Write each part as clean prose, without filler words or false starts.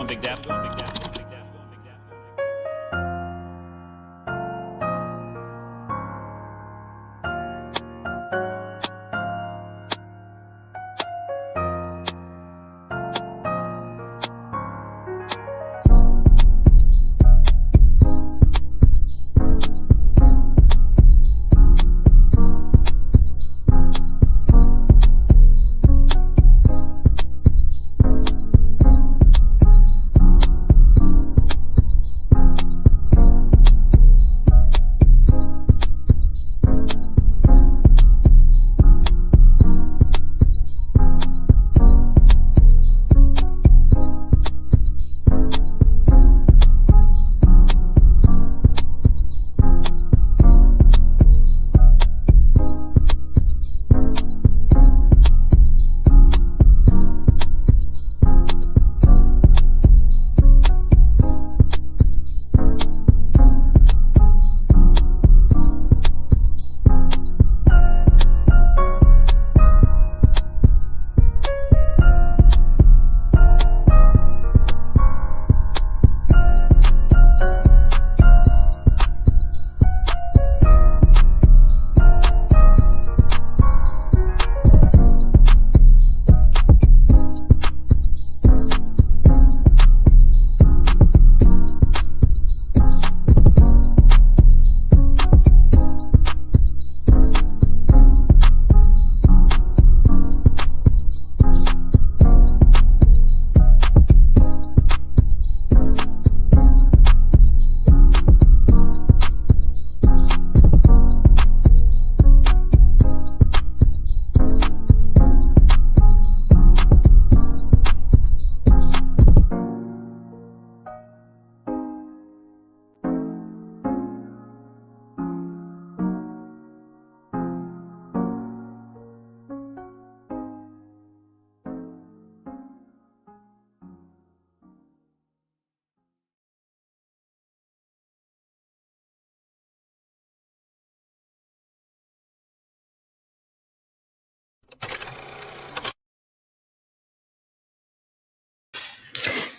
Big Dap?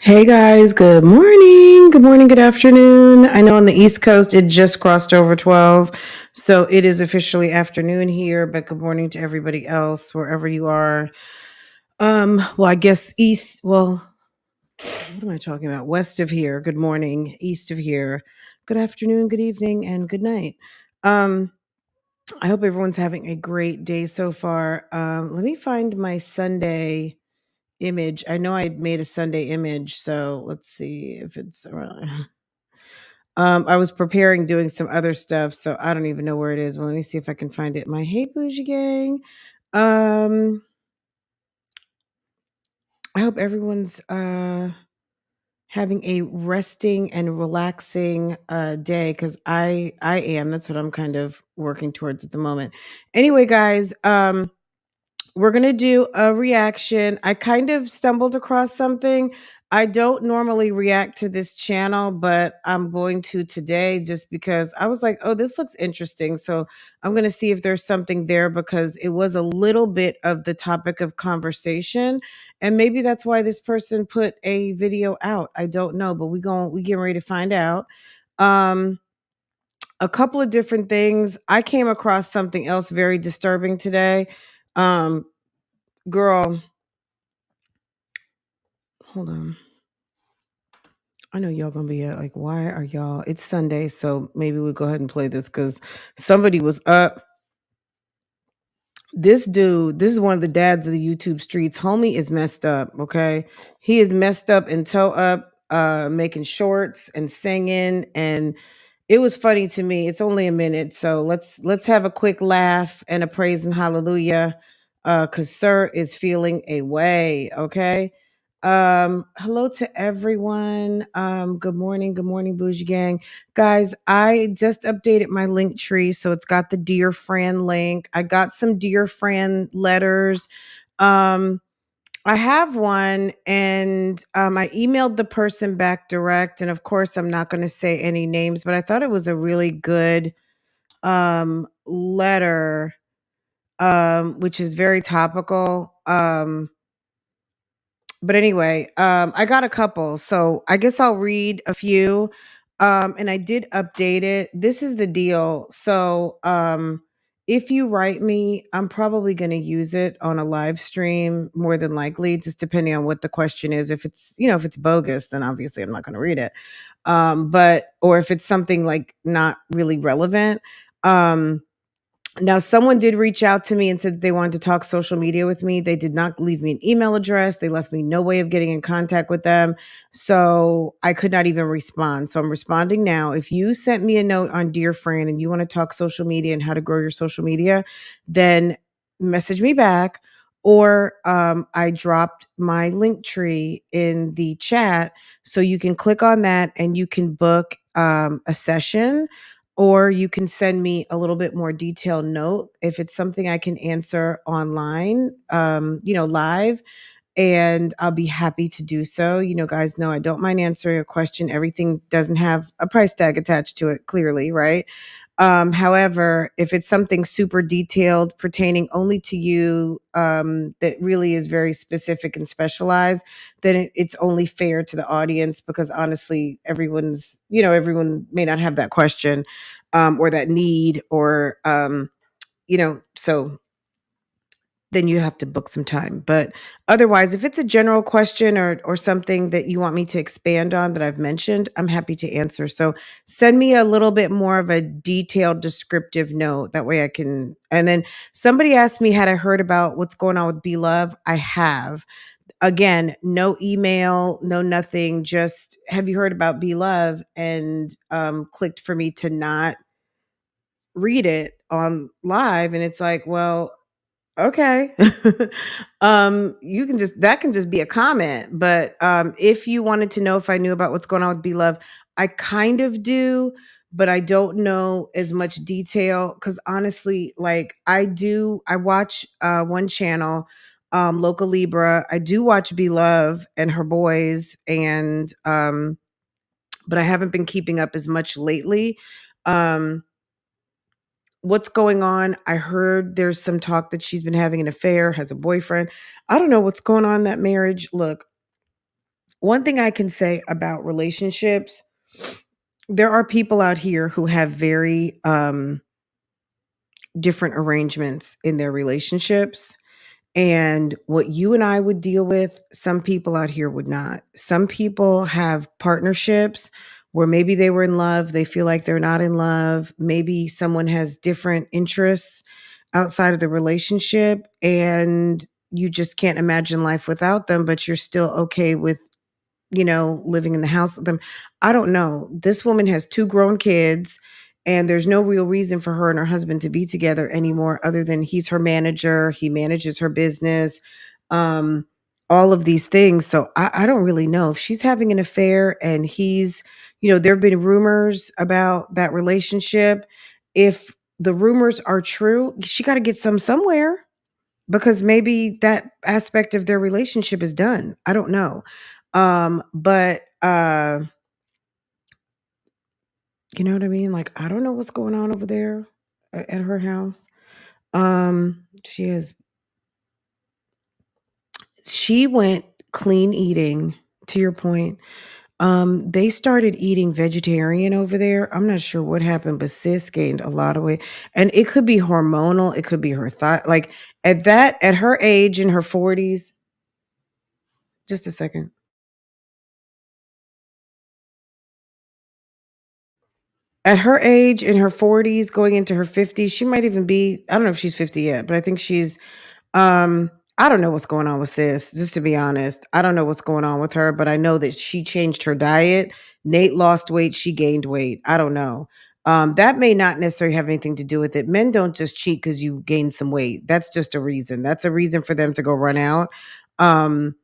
Hey guys, good morning. Good morning, good afternoon. I know on the East Coast it just crossed over 12, so it is officially afternoon here, but good morning to everybody else wherever you are. Well, I guess what am I talking about? West of here, good morning. East of here, good afternoon, good evening, and good night. I hope everyone's having a great day so far. Let me find my Sunday image. I know I made a Sunday image, so let's see if it's I was preparing doing some other stuff, so I don't even know where it is. Well, let me see if I can find it. My Hey Bougie Gang. I hope everyone's having a resting and relaxing day, because I am. That's what I'm kind of working towards at the moment. Anyway, guys, we're going to do a reaction. I kind of stumbled across something. I don't normally react to this channel, but I'm going to today just because I was like, oh, this looks interesting. So I'm going to see if there's something there, because it was a little bit of the topic of conversation. And maybe that's why this person put a video out. I don't know, but we getting ready to find out. A couple of different things. I came across something else very disturbing today. Girl, hold on. I know y'all gonna be like, why are y'all? It's Sunday, so maybe we'll go ahead and play this because somebody was up. This dude, this is one of the dads of the YouTube streets. Homie is messed up, okay? He is messed up and toe up, making shorts and singing, and it was funny to me. It's only a minute, so let's have a quick laugh and a praise and hallelujah, because sir is feeling a way, okay? Hello to everyone. Good morning, Bougie Gang. Guys, I just updated my link tree, so it's got the Dear Fran link. I got some Dear Fran letters. Um, I have one, and I emailed the person back direct, and of course, I'm not going to say any names, but I thought it was a really good letter, which is very topical. But anyway, I got a couple, so I guess I'll read a few. And I did update it. This is the deal. So, if you write me, I'm probably going to use it on a live stream more than likely, just depending on what the question is. If it's, if it's bogus, then obviously I'm not going to read it. But or if it's something like not really relevant. Um, Now, someone did reach out to me and said that they wanted to talk social media with me. They did not leave me an email address. They left me no way of getting in contact with them. So I could not even respond. So I'm responding now. If you sent me a note on Dear Fran and you want to talk social media and how to grow your social media, then message me back. Or I dropped my link tree in the chat. So you can click on that and you can book a session, or you can send me a little bit more detailed note if it's something I can answer online, live, and I'll be happy to do so. Guys know I don't mind answering a question. Everything doesn't have a price tag attached to it, clearly, right? However, if it's something super detailed pertaining only to you, that really is very specific and specialized, then it's only fair to the audience, because honestly, everyone may not have that question, or that need, or, so then you have to book some time. But otherwise, if it's a general question, or something that you want me to expand on that I've mentioned, I'm happy to answer. So send me a little bit more of a detailed descriptive note. That way I can. And then somebody asked me, had I heard about what's going on with Be Love? I have. Again, no email, no nothing. Just, have you heard about Be Love? And clicked for me to not read it on live. And it's like, well, okay. You can just, that can just be a comment. But if you wanted to know if I knew about what's going on with Be Love, I kind of do, but I don't know as much detail, because honestly, like, I watch one channel, Local Libra. I do watch Be Love and her boys, and but I haven't been keeping up as much lately. Um what's going on? I heard there's some talk that she's been having an affair, has a boyfriend. I don't know what's going on in that marriage. Look, one thing I can say about relationships, there are people out here who have very different arrangements in their relationships. And what you and I would deal with, some people out here would not. Some people have partnerships where maybe they were in love, they feel like they're not in love. Maybe someone has different interests outside of the relationship, and you just can't imagine life without them, but you're still okay with, living in the house with them. I don't know. This woman has two grown kids, and there's no real reason for her and her husband to be together anymore, other than he's her manager, he manages her business, um, all of these things. So I don't really know if she's having an affair, and he's, there have been rumors about that relationship. If the rumors are true, she got to get some somewhere, because maybe that aspect of their relationship is done. I don't know. But you know what I mean? Like, I don't know what's going on over there at her house. She is she went clean eating, to your point. They started eating vegetarian over there. I'm not sure what happened, but sis gained a lot of weight. And it could be hormonal, it could be her thought. Like, at her age, in her 40s, just a second. At her age, in her 40s, going into her 50s, she might even be, I don't know if she's 50 yet, but I think she's, I don't know what's going on with sis, just to be honest. I don't know what's going on with her, but I know that she changed her diet. Nate lost weight, she gained weight. I don't know. That may not necessarily have anything to do with it. Men don't just cheat because you gain some weight. That's just a reason. That's a reason for them to go run out. Um,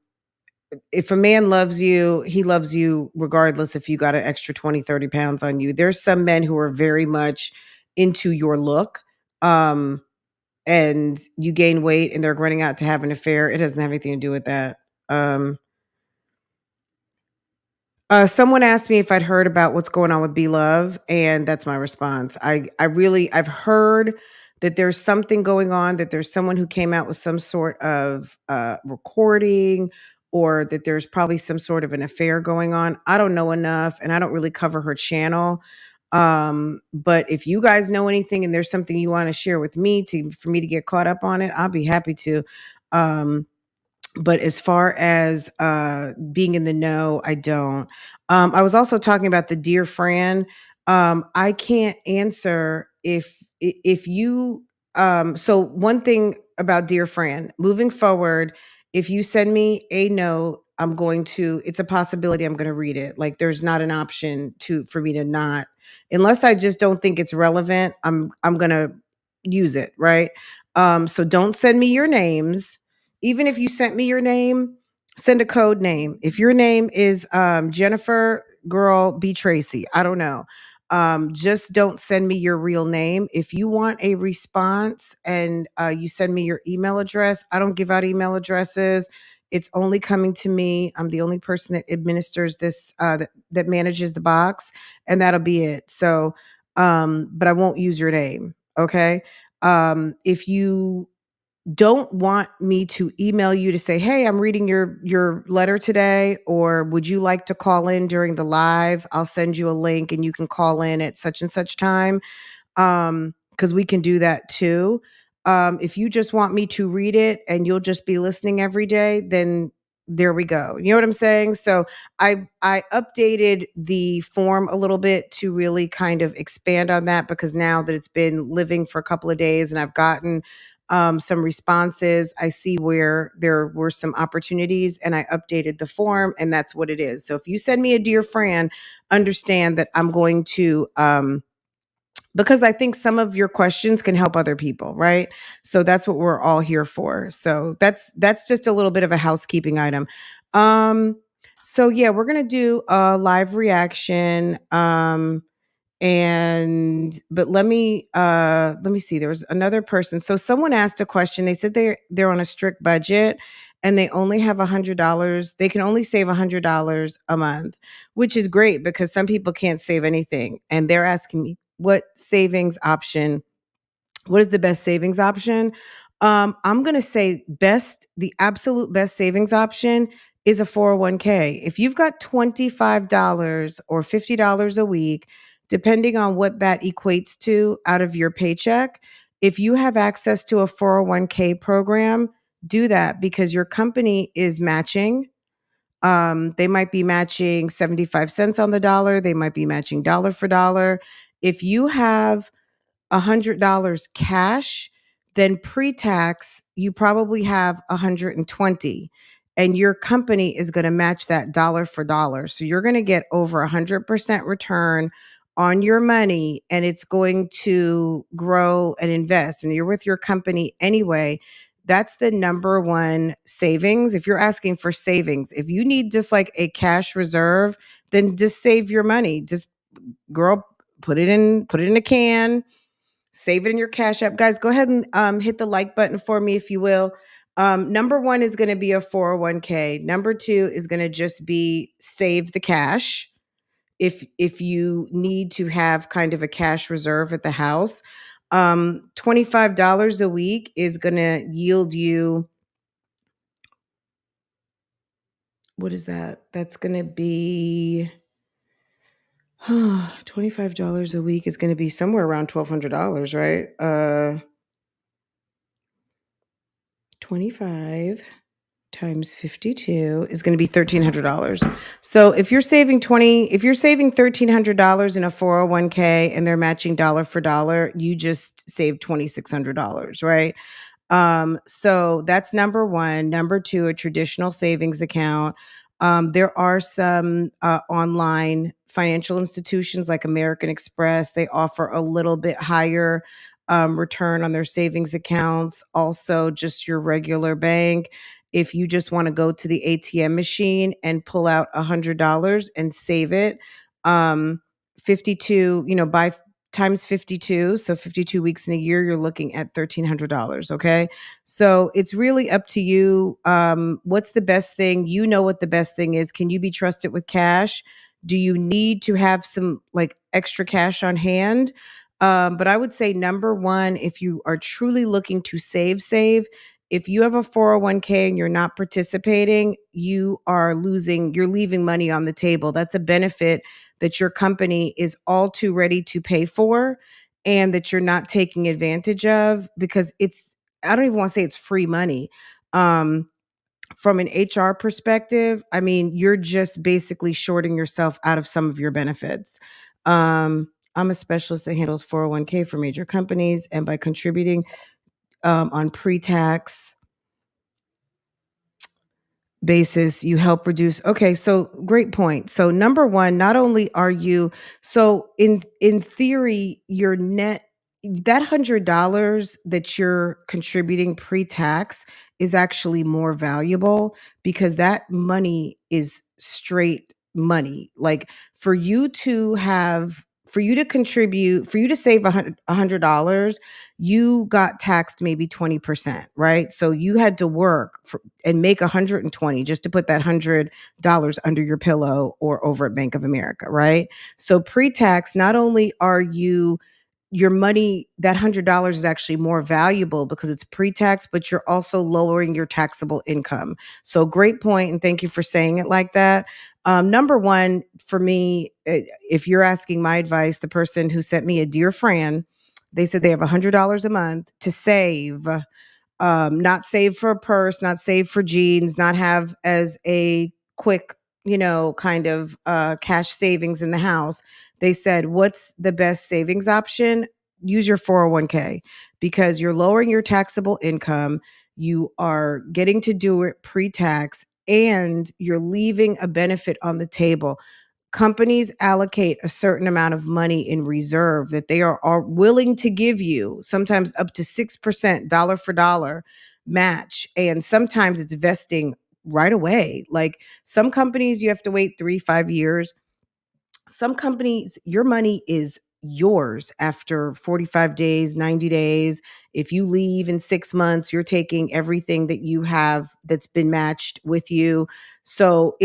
if a man loves you, he loves you regardless if you got an extra 20, 30 pounds on you. There's some men who are very much into your look. Um, and you gain weight and they're running out to have an affair. It doesn't have anything to do with that. Um, Someone asked me if I'd heard about what's going on with Be Love, and that's my response. I've heard that there's something going on, that there's someone who came out with some sort of recording or that there's probably some sort of an affair going on. I don't know enough, and I don't really cover her channel. But if you guys know anything and there's something you want to share with me for me to get caught up on it, I'll be happy to. Um, but as far as being in the know, I don't. I was also talking about the Dear Fran. I can't answer if you. So one thing about Dear Fran, moving forward, if you send me a note, I'm going to. It's a possibility I'm going to read it. Like there's not an option for me to not, unless I just don't think it's relevant. I'm going to use it, right? So don't send me your names. Even if you sent me your name, send a code name. If your name is Jennifer Girl B Tracy, I don't know. Just don't send me your real name. If you want a response and you send me your email address, I don't give out email addresses. It's only coming to me. I'm the only person that administers this, that manages the box, and that'll be it. So, but I won't use your name. Okay. If you don't want me to email you to say, "Hey, I'm reading your letter today," or "Would you like to call in during the live? I'll send you a link and you can call in at such and such time." Because we can do that too. If you just want me to read it and you'll just be listening every day, then there we go. You know what I'm saying? So I updated the form a little bit to really kind of expand on that, because now that it's been living for a couple of days and I've gotten some responses, I see where there were some opportunities, and I updated the form, and that's what it is. So if you send me a Dear Fran, understand that I'm going to because I think some of your questions can help other people, right? So that's what we're all here for. So that's just a little bit of a housekeeping item. Um, so yeah, we're gonna do a live reaction. And but let me see. There was another person. So someone asked a question. They said they're on a strict budget and they only have $100. They can only save $100 a month, which is great because some people can't save anything. And they're asking me what is the best savings option? I'm gonna say the absolute best savings option is a 401k. If you've got $25 or $50 a week, depending on what that equates to out of your paycheck, if you have access to a 401k program, do that, because your company is matching. They might be matching 75 cents on the dollar, they might be matching dollar for dollar. If you have $100 cash, then pre-tax, you probably have 120, and your company is going to match that dollar for dollar. So you're going to get over 100% return on your money, and it's going to grow and invest. And you're with your company anyway. That's the number one savings. If you're asking for savings, if you need just like a cash reserve, then just save your money. Just girl, put it in a can. Save it in your Cash App. Guys, go ahead and hit the like button for me, if you will. Number one is going to be a 401k. Number two is going to just be save the cash. If you need to have kind of a cash reserve at the house, $25 a week is going to yield you, what is that? That's going to be $25 a week is going to be somewhere around $1,200, right? 25 times 52 is going to be $1,300. So if you're saving $1,300 in a 401k and they're matching dollar for dollar, you just saved $2,600, right? So that's number one. Number two, a traditional savings account. There are some online financial institutions like American Express. They offer a little bit higher return on their savings accounts. Also, just your regular bank. If you just want to go to the ATM machine and pull out $100 and save it, 52, by times 52, so 52 weeks in a year, you're looking at $1,300. Okay, so it's really up to you. What's the best thing? You know what the best thing is. Can you be trusted with cash? Do you need to have some like extra cash on hand? But I would say number one, if you are truly looking to save, if you have a 401k and you're not participating, you're leaving money on the table. That's a benefit that your company is all too ready to pay for and that you're not taking advantage of because I don't even want to say it's free money. From an HR perspective, I mean, you're just basically shorting yourself out of some of your benefits. I'm a specialist that handles 401k for major companies, and by contributing on pre-tax basis, you help reduce. Okay, so great point. So number one, not only are you so in theory, your net that $100 that you're contributing pre-tax is actually more valuable because that money is straight money. Like for you to contribute, for you to save $100, you got taxed maybe 20%, right? So you had to work and make 120 just to put that $100 under your pillow or over at Bank of America, right? So pre-tax, not only are your money, that $100 is actually more valuable because it's pre-tax, but you're also lowering your taxable income. So great point, and thank you for saying it like that. Number one, for me, if you're asking my advice, the person who sent me a Dear Fran, they said they have $100 a month to save, not save for a purse, not save for jeans, not have as a quick, kind of cash savings in the house. They said, what's the best savings option? Use your 401k because you're lowering your taxable income. You are getting to do it pre-tax and you're leaving a benefit on the table. Companies allocate a certain amount of money in reserve that they are willing to give you, sometimes up to 6% dollar for dollar match. And sometimes it's vesting right away. Like some companies, you have to wait 3-5 years. Some companies, your money is yours after 45 days, 90 days. If you leave in 6 months, you're taking everything that you have that's been matched with you. So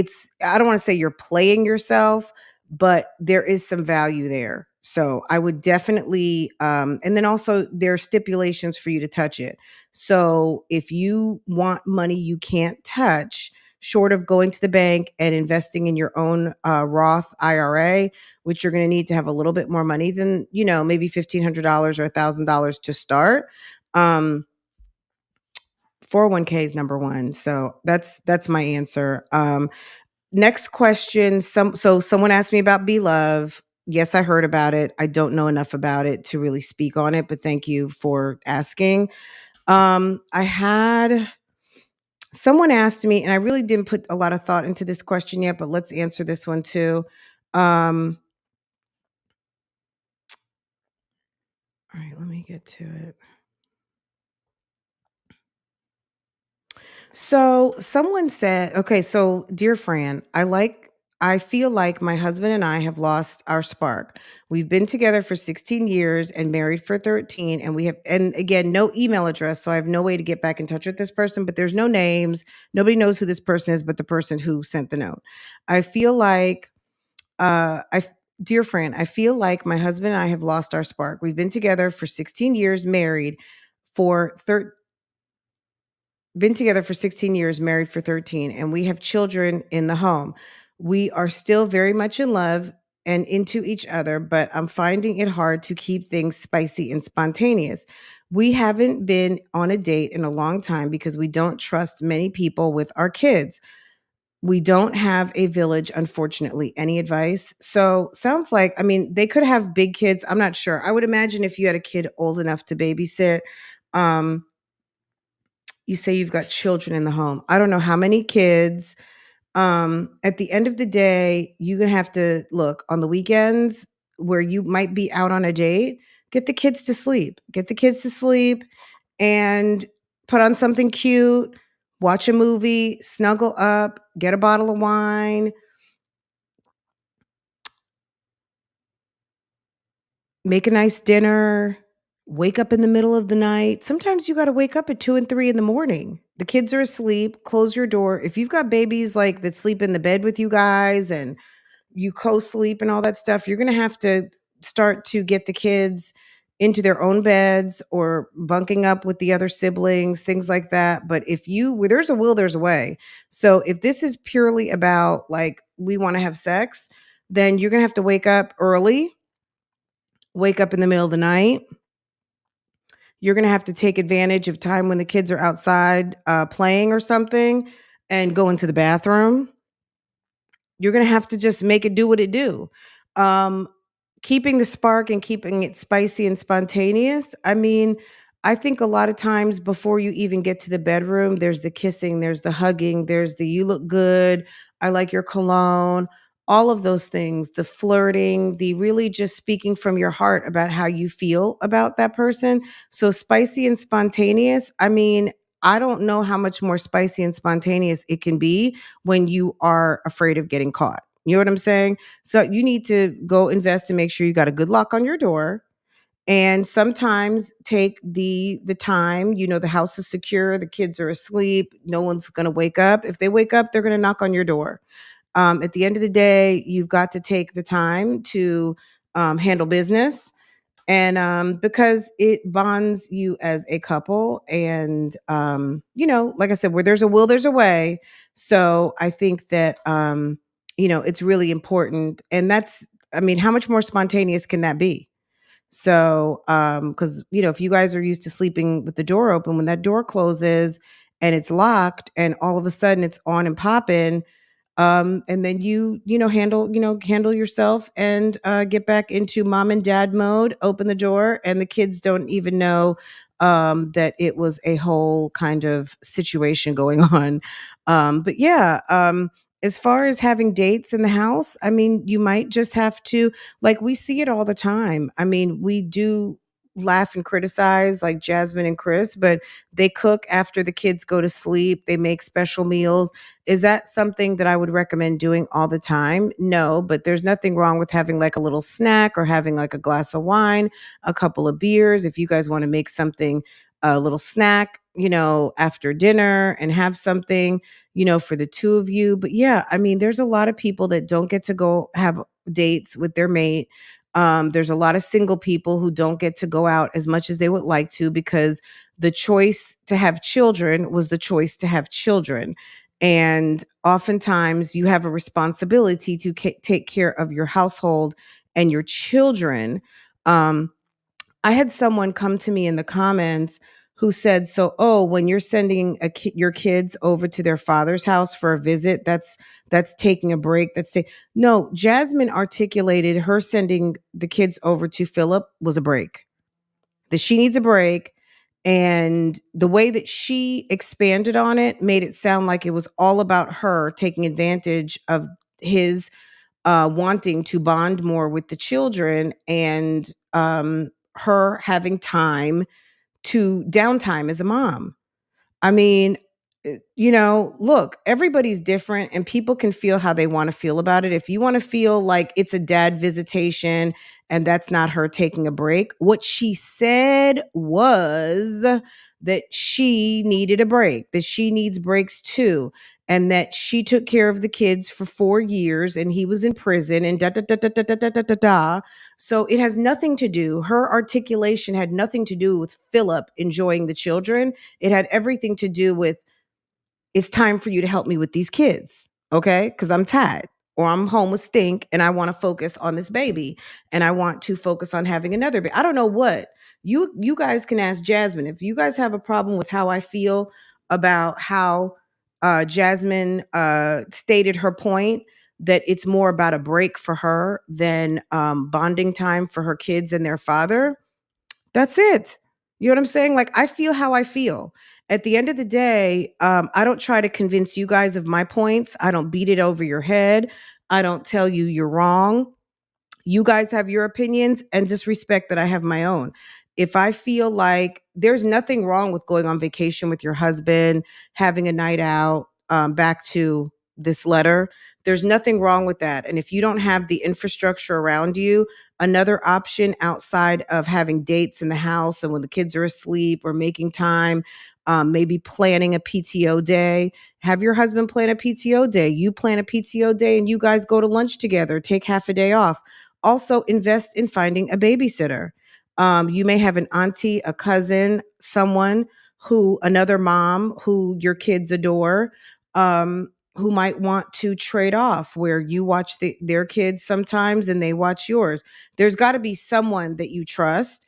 I don't want to say you're playing yourself, but there is some value there. So I would definitely, and then also there are stipulations for you to touch it. So if you want money you can't touch, short of going to the bank and investing in your own Roth IRA, which you're going to need to have a little bit more money than, maybe $1,500 or $1,000 to start. 401k is number one. So that's my answer. Next question. Someone asked me about Be Love. Yes, I heard about it. I don't know enough about it to really speak on it, but thank you for asking. I had someone asked me, and I really didn't put a lot of thought into this question yet, but let's answer this one too. All right, let me get to it. So someone said, okay, so dear Fran, I feel like my husband and I have lost our spark. We've been together for 16 years and married for 13, and again, no email address, so I have no way to get back in touch with this person, but there's no names. Nobody knows who this person is but the person who sent the note. I feel like I Dear Fran, I feel like my husband and I have lost our spark. We've been together for 16 years, for been together for 16 years, married for 13, and we have children in the home. We are still very much in love and into each other, but I'm finding it hard to keep things spicy and spontaneous. We haven't been on a date in a long time because we don't trust many people with our kids. We don't have a village, unfortunately. Any advice? So sounds like, I mean, they could have big kids. I'm not sure. I would imagine if you had a kid old enough to babysit, um, you say you've got children in the home. I don't know how many kids. At the end of the day, you're gonna have to look on the weekends where you might be out on a date, get the kids to sleep. Get the kids to sleep and put on something cute, watch a movie, snuggle up, get a bottle of wine, make a nice dinner, wake up in the middle of the night. Sometimes you got to wake up at 2 and 3 in the morning. The kids are asleep, close your door. If you've got babies like that sleep in the bed with you guys and you co-sleep and all that stuff, you're going to have to start to get the kids into their own beds or bunking up with the other siblings, things like that. But where there's a will, there's a way. So if this is purely about like, we want to have sex, then you're going to have to wake up early, wake up in the middle of the night. You're going to have to take advantage of time when the kids are outside playing or something and go into the bathroom. You're going to have to just make it do what it do. Um, Keeping the spark and keeping it spicy and spontaneous. I mean, I think a lot of times before you even get to the bedroom, there's the kissing, there's the hugging, there's the you look good, I like your cologne, all of those things, the flirting, the really just speaking from your heart about how you feel about that person. So spicy and spontaneous. I mean, I don't know how much more spicy and spontaneous it can be when you are afraid of getting caught. You know what I'm saying? So you need to go invest and make sure you got a good lock on your door. And sometimes take the time, the house is secure, the kids are asleep, no one's going to wake up. If they wake up, they're going to knock on your door. At the end of the day, you've got to take the time to handle business, and because it bonds you as a couple. And like I said, where there's a will, there's a way. So I think that it's really important. And that's, I mean, how much more spontaneous can that be? So because if you guys are used to sleeping with the door open, when that door closes and it's locked and all of a sudden it's on and popping, and then handle yourself and get back into mom and dad mode, open the door, and the kids don't even know that it was a whole kind of situation going on. But yeah, as far as having dates in the house, I mean, you might just have to, like, we see it all the time. I mean, we do laugh and criticize like Jasmine and Chris, but they cook after the kids go to sleep, they make special meals. Is that something that I would recommend doing all the time? No, but there's nothing wrong with having like a little snack or having like a glass of wine, a couple of beers. If you guys want to make something, a little snack, after dinner, and have something, for the two of you. But yeah, I mean, there's a lot of people that don't get to go have dates with their mate. There's a lot of single people who don't get to go out as much as they would like to because the choice to have children was the choice to have children. And oftentimes you have a responsibility to take care of your household and your children. I had someone come to me in the comments who said, so, oh, when you're sending your kids over to their father's house for a visit, that's taking a break. No, Jasmine articulated her sending the kids over to Philip was a break, that she needs a break. And the way that she expanded on it made it sound like it was all about her taking advantage of his wanting to bond more with the children, and her having downtime as a mom. I mean, look, everybody's different and people can feel how they want to feel about it. If you want to feel like it's a dad visitation and that's not her taking a break, what she said was that she needed a break, that she needs breaks too, and that she took care of the kids for 4 years and he was in prison and da da da da da da da da da da. So it has nothing to do, her articulation had nothing to do with Philip enjoying the children. It had everything to do with, it's time for you to help me with these kids, okay? Because I'm tired or I'm home with stink and I want to focus on this baby and I want to focus on having another baby. I don't know what. You guys can ask Jasmine. If you guys have a problem with how I feel about how Jasmine stated her point, that it's more about a break for her than bonding time for her kids and their father, that's it. You know what I'm saying? Like, I feel how I feel. At the end of the day, I don't try to convince you guys of my points. I don't beat it over your head. I don't tell you you're wrong. You guys have your opinions and just respect that I have my own. If I feel like there's nothing wrong with going on vacation with your husband, having a night out, back to this letter, there's nothing wrong with that. And if you don't have the infrastructure around you, another option outside of having dates in the house and when the kids are asleep or making time, maybe planning a PTO day, have your husband plan a PTO day. You plan a PTO day and you guys go to lunch together, take half a day off. Also, invest in finding a babysitter. You may have an auntie, a cousin, someone who, another mom who your kids adore, who might want to trade off where you watch their kids sometimes and they watch yours. There's got to be someone that you trust,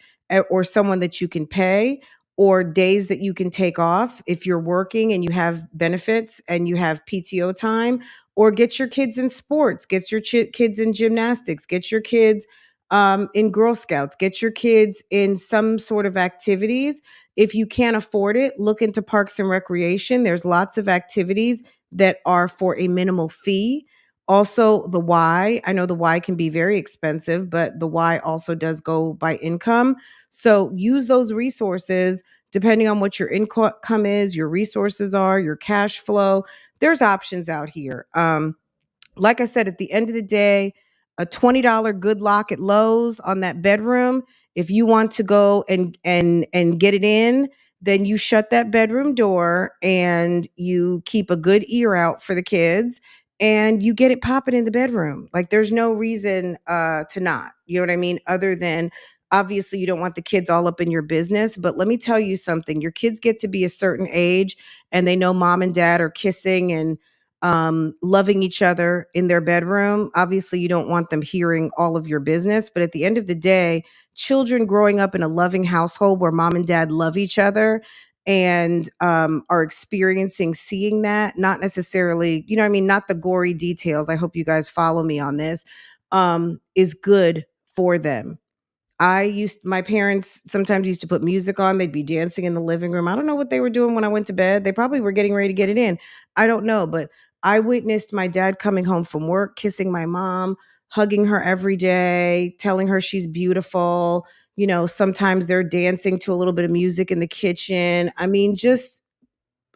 or someone that you can pay, or days that you can take off if you're working and you have benefits and you have PTO time, or get your kids in sports, get your kids in gymnastics, get your kids in Girl Scouts, get your kids in some sort of activities. If you can't afford it, look into Parks and Recreation. There's lots of activities that are for a minimal fee. Also, the Y. I know the Y can be very expensive, but the Y also does go by income. So use those resources depending on what your income is, your resources are, your cash flow. There's options out here. Like I said, at the end of the day, a $20 good lock at Lowe's on that bedroom, if you want to go and get it in, then you shut that bedroom door and you keep a good ear out for the kids and you get it popping in the bedroom. Like there's no reason to not. You know what I mean? Other than obviously you don't want the kids all up in your business, but let me tell you something. Your kids get to be a certain age and they know mom and dad are kissing and loving each other in their bedroom. Obviously, you don't want them hearing all of your business, but at the end of the day, children growing up in a loving household where mom and dad love each other and are experiencing seeing that, not necessarily, you know what I mean, not the gory details. I hope you guys follow me on this, is good for them. My parents sometimes used to put music on. They'd be dancing in the living room. I don't know what they were doing when I went to bed. They probably were getting ready to get it in. I don't know, but I witnessed my dad coming home from work, kissing my mom, hugging her every day, telling her she's beautiful. You know, sometimes they're dancing to a little bit of music in the kitchen. I mean, just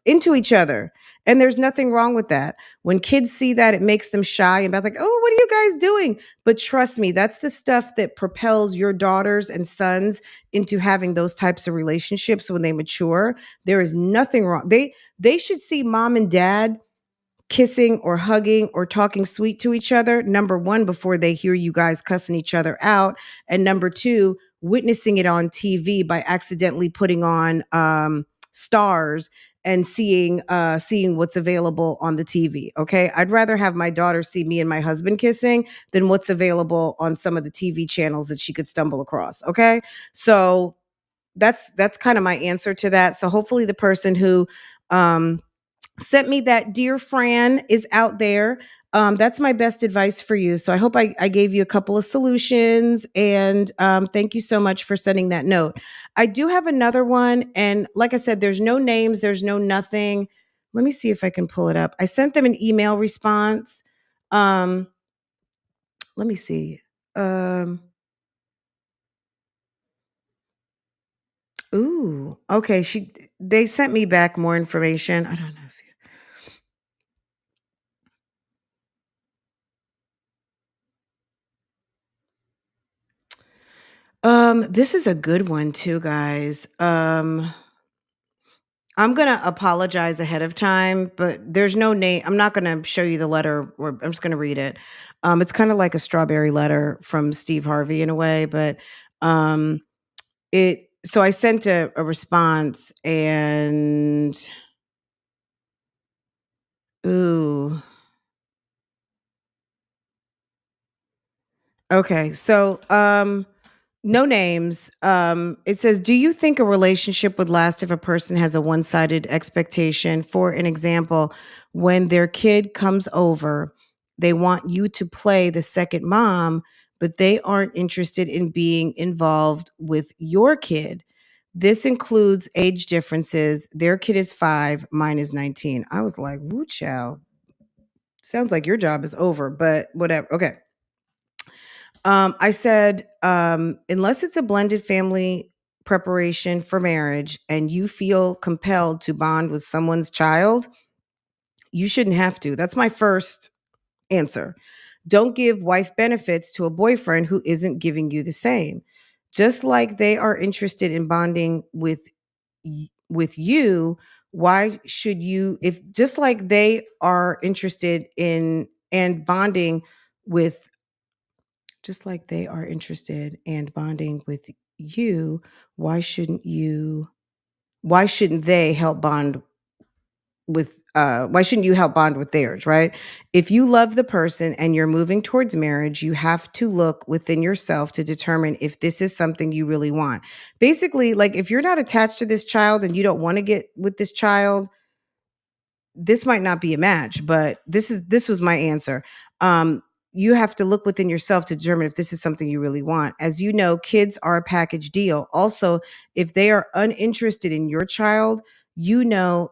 into each other. And there's nothing wrong with that. When kids see that, it makes them shy and be like, oh, what are you guys doing? But trust me, that's the stuff that propels your daughters and sons into having those types of relationships when they mature. There is nothing wrong. They should see mom and dad kissing or hugging or talking sweet to each other, number one, before they hear you guys cussing each other out. And number two, witnessing it on TV by accidentally putting on stars and seeing what's available on the TV. Okay. I'd rather have my daughter see me and my husband kissing than what's available on some of the TV channels that she could stumble across. Okay. So that's kind of my answer to that. So hopefully the person who sent me that Dear Fran is out there. That's my best advice for you. So I hope I gave you a couple of solutions, and thank you so much for sending that note. I do have another one. And like I said, there's no names, there's no nothing. Let me see if I can pull it up. I sent them an email response. Um, let me see. Um, okay. They sent me back more information. I don't know if this is a good one too, guys. I'm gonna apologize ahead of time, but there's no name. I'm not gonna show you the letter, or I'm just gonna read it. It's kind of like a strawberry letter from Steve Harvey in a way, but um, it. So I sent a response, and ooh, okay. So no names. It says, do you think a relationship would last if a person has a one-sided expectation? For an example, when their kid comes over, they want you to play the second mom, but they aren't interested in being involved with your kid. This includes age differences. Their kid is 5, mine is 19. I was like, woo child. Sounds like your job is over, but whatever. Okay. I said, unless it's a blended family preparation for marriage and you feel compelled to bond with someone's child, you shouldn't have to. That's my first answer. Don't give wife benefits to a boyfriend who isn't giving you the same. Just like they are interested in bonding with you, why should you, if just like they are interested in and bonding with just like they are interested and bonding with you, why shouldn't you why shouldn't they help bond with why shouldn't you help bond with theirs, right? If you love the person and you're moving towards marriage, you have to look within yourself to determine if this is something you really want. Basically, like if you're not attached to this child and you don't want to get with this child, this might not be a match, but this was my answer. You have to look within yourself to determine if this is something you really want. As you know, kids are a package deal. Also, if they are uninterested in your child, you know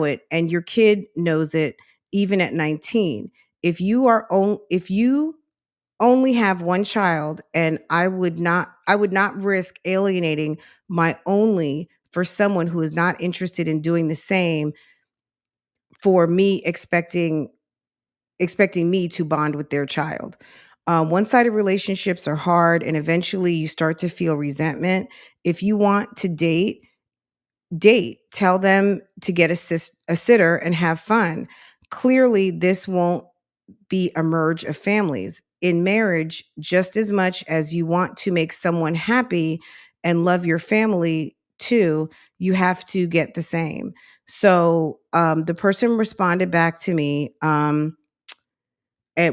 it, and your kid knows it even at 19. If you only have one child, and I would not risk alienating my only for someone who is not interested in doing the same for me expecting me to bond with their child. One-sided relationships are hard, and eventually you start to feel resentment. If you want to date. Tell them to get a sitter and have fun. Clearly, this won't be a merge of families. In marriage, just as much as you want to make someone happy and love your family too, you have to get the same. So the person responded back to me.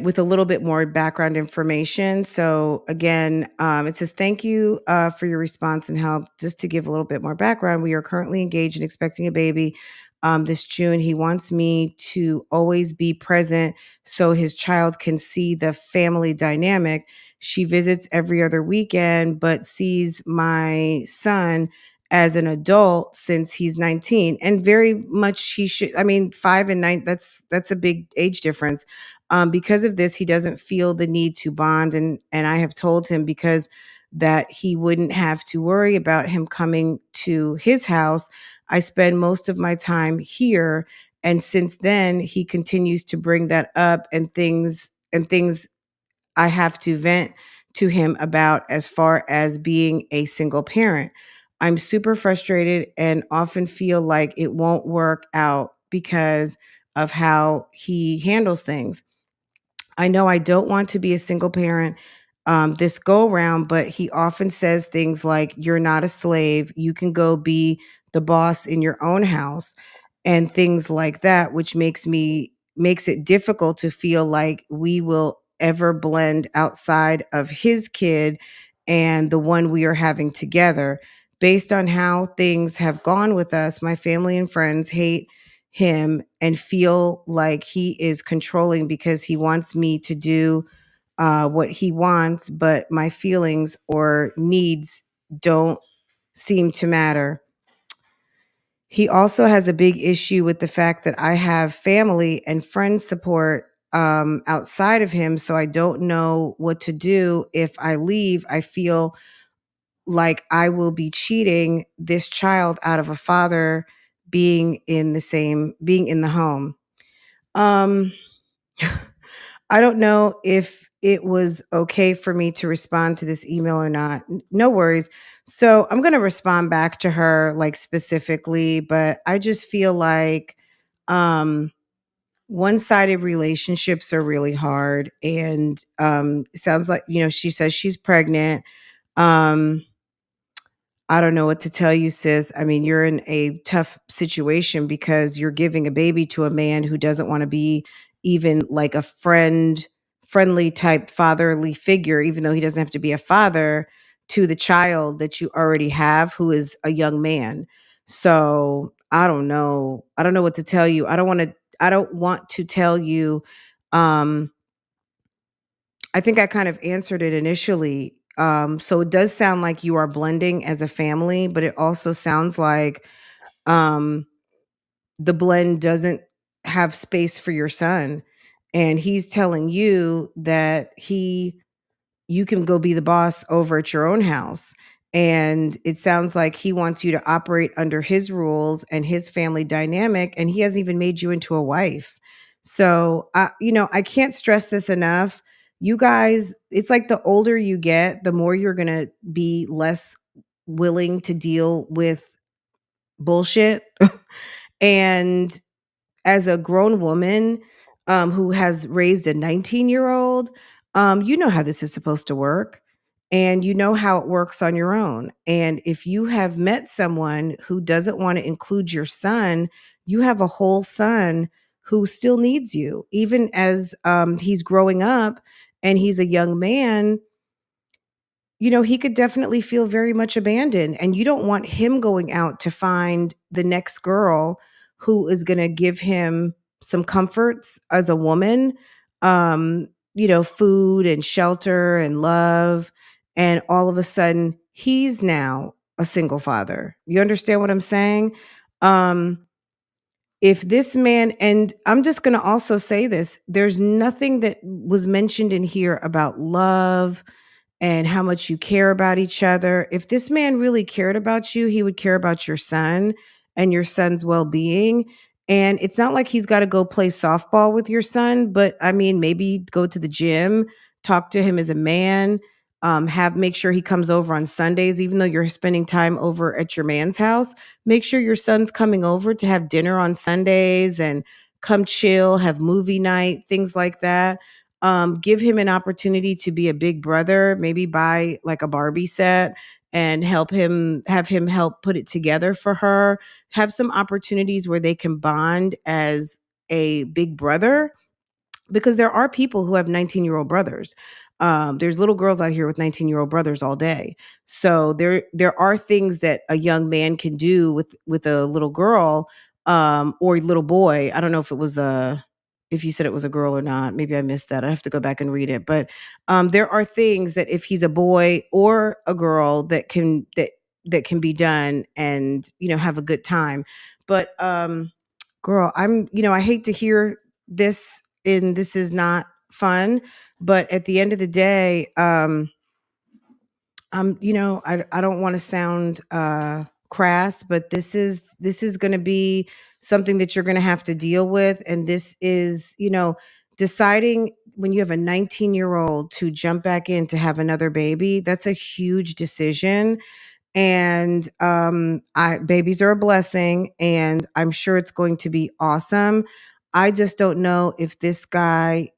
With a little bit more background information. So again, it says, thank you for your response and help. Just to give a little bit more background, we are currently engaged and expecting a baby this June. He wants me to always be present so his child can see the family dynamic. She visits every other weekend, but sees my son as an adult since he's 19, and very much he should. I mean, 5 and 9, that's a big age difference. Because of this, he doesn't feel the need to bond, and I have told him because that he wouldn't have to worry about him coming to his house. I spend most of my time here, and since then he continues to bring that up, and things I have to vent to him about as far as being a single parent. I'm super frustrated and often feel like it won't work out because of how he handles things. I know I don't want to be a single parent this go around, but he often says things like, "You're not a slave. You can go be the boss in your own house," and things like that, which makes it difficult to feel like we will ever blend outside of his kid and the one we are having together. Based on how things have gone with us, my family and friends hate him and feel like he is controlling because he wants me to do what he wants, but my feelings or needs don't seem to matter. He also has a big issue with the fact that I have family and friend support outside of him. So I don't know what to do. If I leave, I feel like I will be cheating this child out of a father being in the home. Um, I don't know if it was okay for me to respond to this email or not. No worries. So I'm going to respond back to her like specifically, but I just feel like um, one-sided relationships are really hard. And it sounds like, she says she's pregnant. Um, I don't know what to tell you, sis. I mean, you're in a tough situation because you're giving a baby to a man who doesn't want to be even like a friendly type fatherly figure, even though he doesn't have to be a father to the child that you already have, who is a young man. So I don't know. I don't know what to tell you. I don't want to tell you. Um, I think I kind of answered it initially. So it does sound like you are blending as a family, but it also sounds like um, the blend doesn't have space for your son. And he's telling you that you can go be the boss over at your own house. And it sounds like he wants you to operate under his rules and his family dynamic. And he hasn't even made you into a wife. So, I can't stress this enough. You guys, it's like the older you get, the more you're going to be less willing to deal with bullshit. And as a grown woman who has raised a 19-year-old, you know how this is supposed to work. and you know how it works on your own. And if you have met someone who doesn't want to include your son, you have a whole son who still needs you, even as he's growing up and he's a young man. He could definitely feel very much abandoned. And you don't want him going out to find the next girl who is going to give him some comforts as a woman, food and shelter and love. And all of a sudden, he's now a single father. You understand what I'm saying? Um, if this man, and I'm just going to also say this, there's nothing that was mentioned in here about love and how much you care about each other. If this man really cared about you, he would care about your son and your son's well-being. And it's not like he's got to go play softball with your son, but I mean, maybe go to the gym, talk to him as a man, make sure he comes over on Sundays, even though you're spending time over at your man's house. Make sure your son's coming over to have dinner on Sundays and come chill, have movie night, things like that. Give him an opportunity to be a big brother, maybe buy like a Barbie set and have him help put it together for her. Have some opportunities where they can bond as a big brother, because there are people who have 19-year-old brothers. There's little girls out here with 19-year-old brothers all day. So there are things that a young man can do with a little girl, or a little boy. I don't know if you said it was a girl or not. Maybe I missed that. I have to go back and read it. But there are things that if he's a boy or a girl that can be done, and have a good time. But girl, I hate to hear this, and this is not fun, but at the end of the day, I don't want to sound crass, but this is going to be something that you're going to have to deal with. And this is, deciding when you have a 19-year-old to jump back in to have another baby. That's a huge decision. And I babies are a blessing, and I'm sure it's going to be awesome. I just don't know if this guy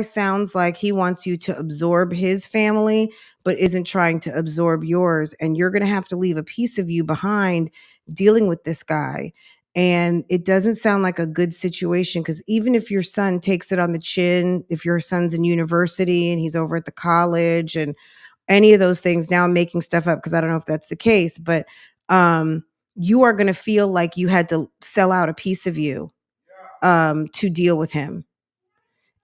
sounds like he wants you to absorb his family, but isn't trying to absorb yours. And you're going to have to leave a piece of you behind dealing with this guy. And it doesn't sound like a good situation, because even if your son takes it on the chin, if your son's in university and he's over at the college and any of those things. Now I'm making stuff up because I don't know if that's the case, but you are going to feel like you had to sell out a piece of you to deal with him.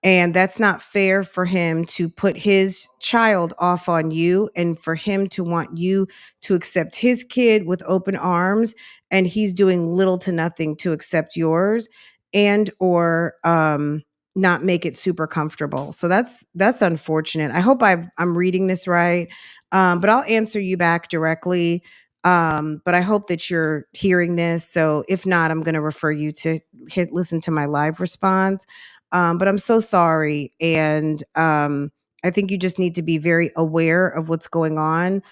And that's not fair for him to put his child off on you, and for him to want you to accept his kid with open arms, and he's doing little to nothing to accept yours, and or not make it super comfortable. So that's unfortunate. I hope I'm reading this right. But I'll answer you back directly. But I hope that you're hearing this. So if not, I'm going to refer you to listen to my live response. But I'm so sorry. And I think you just need to be very aware of what's going on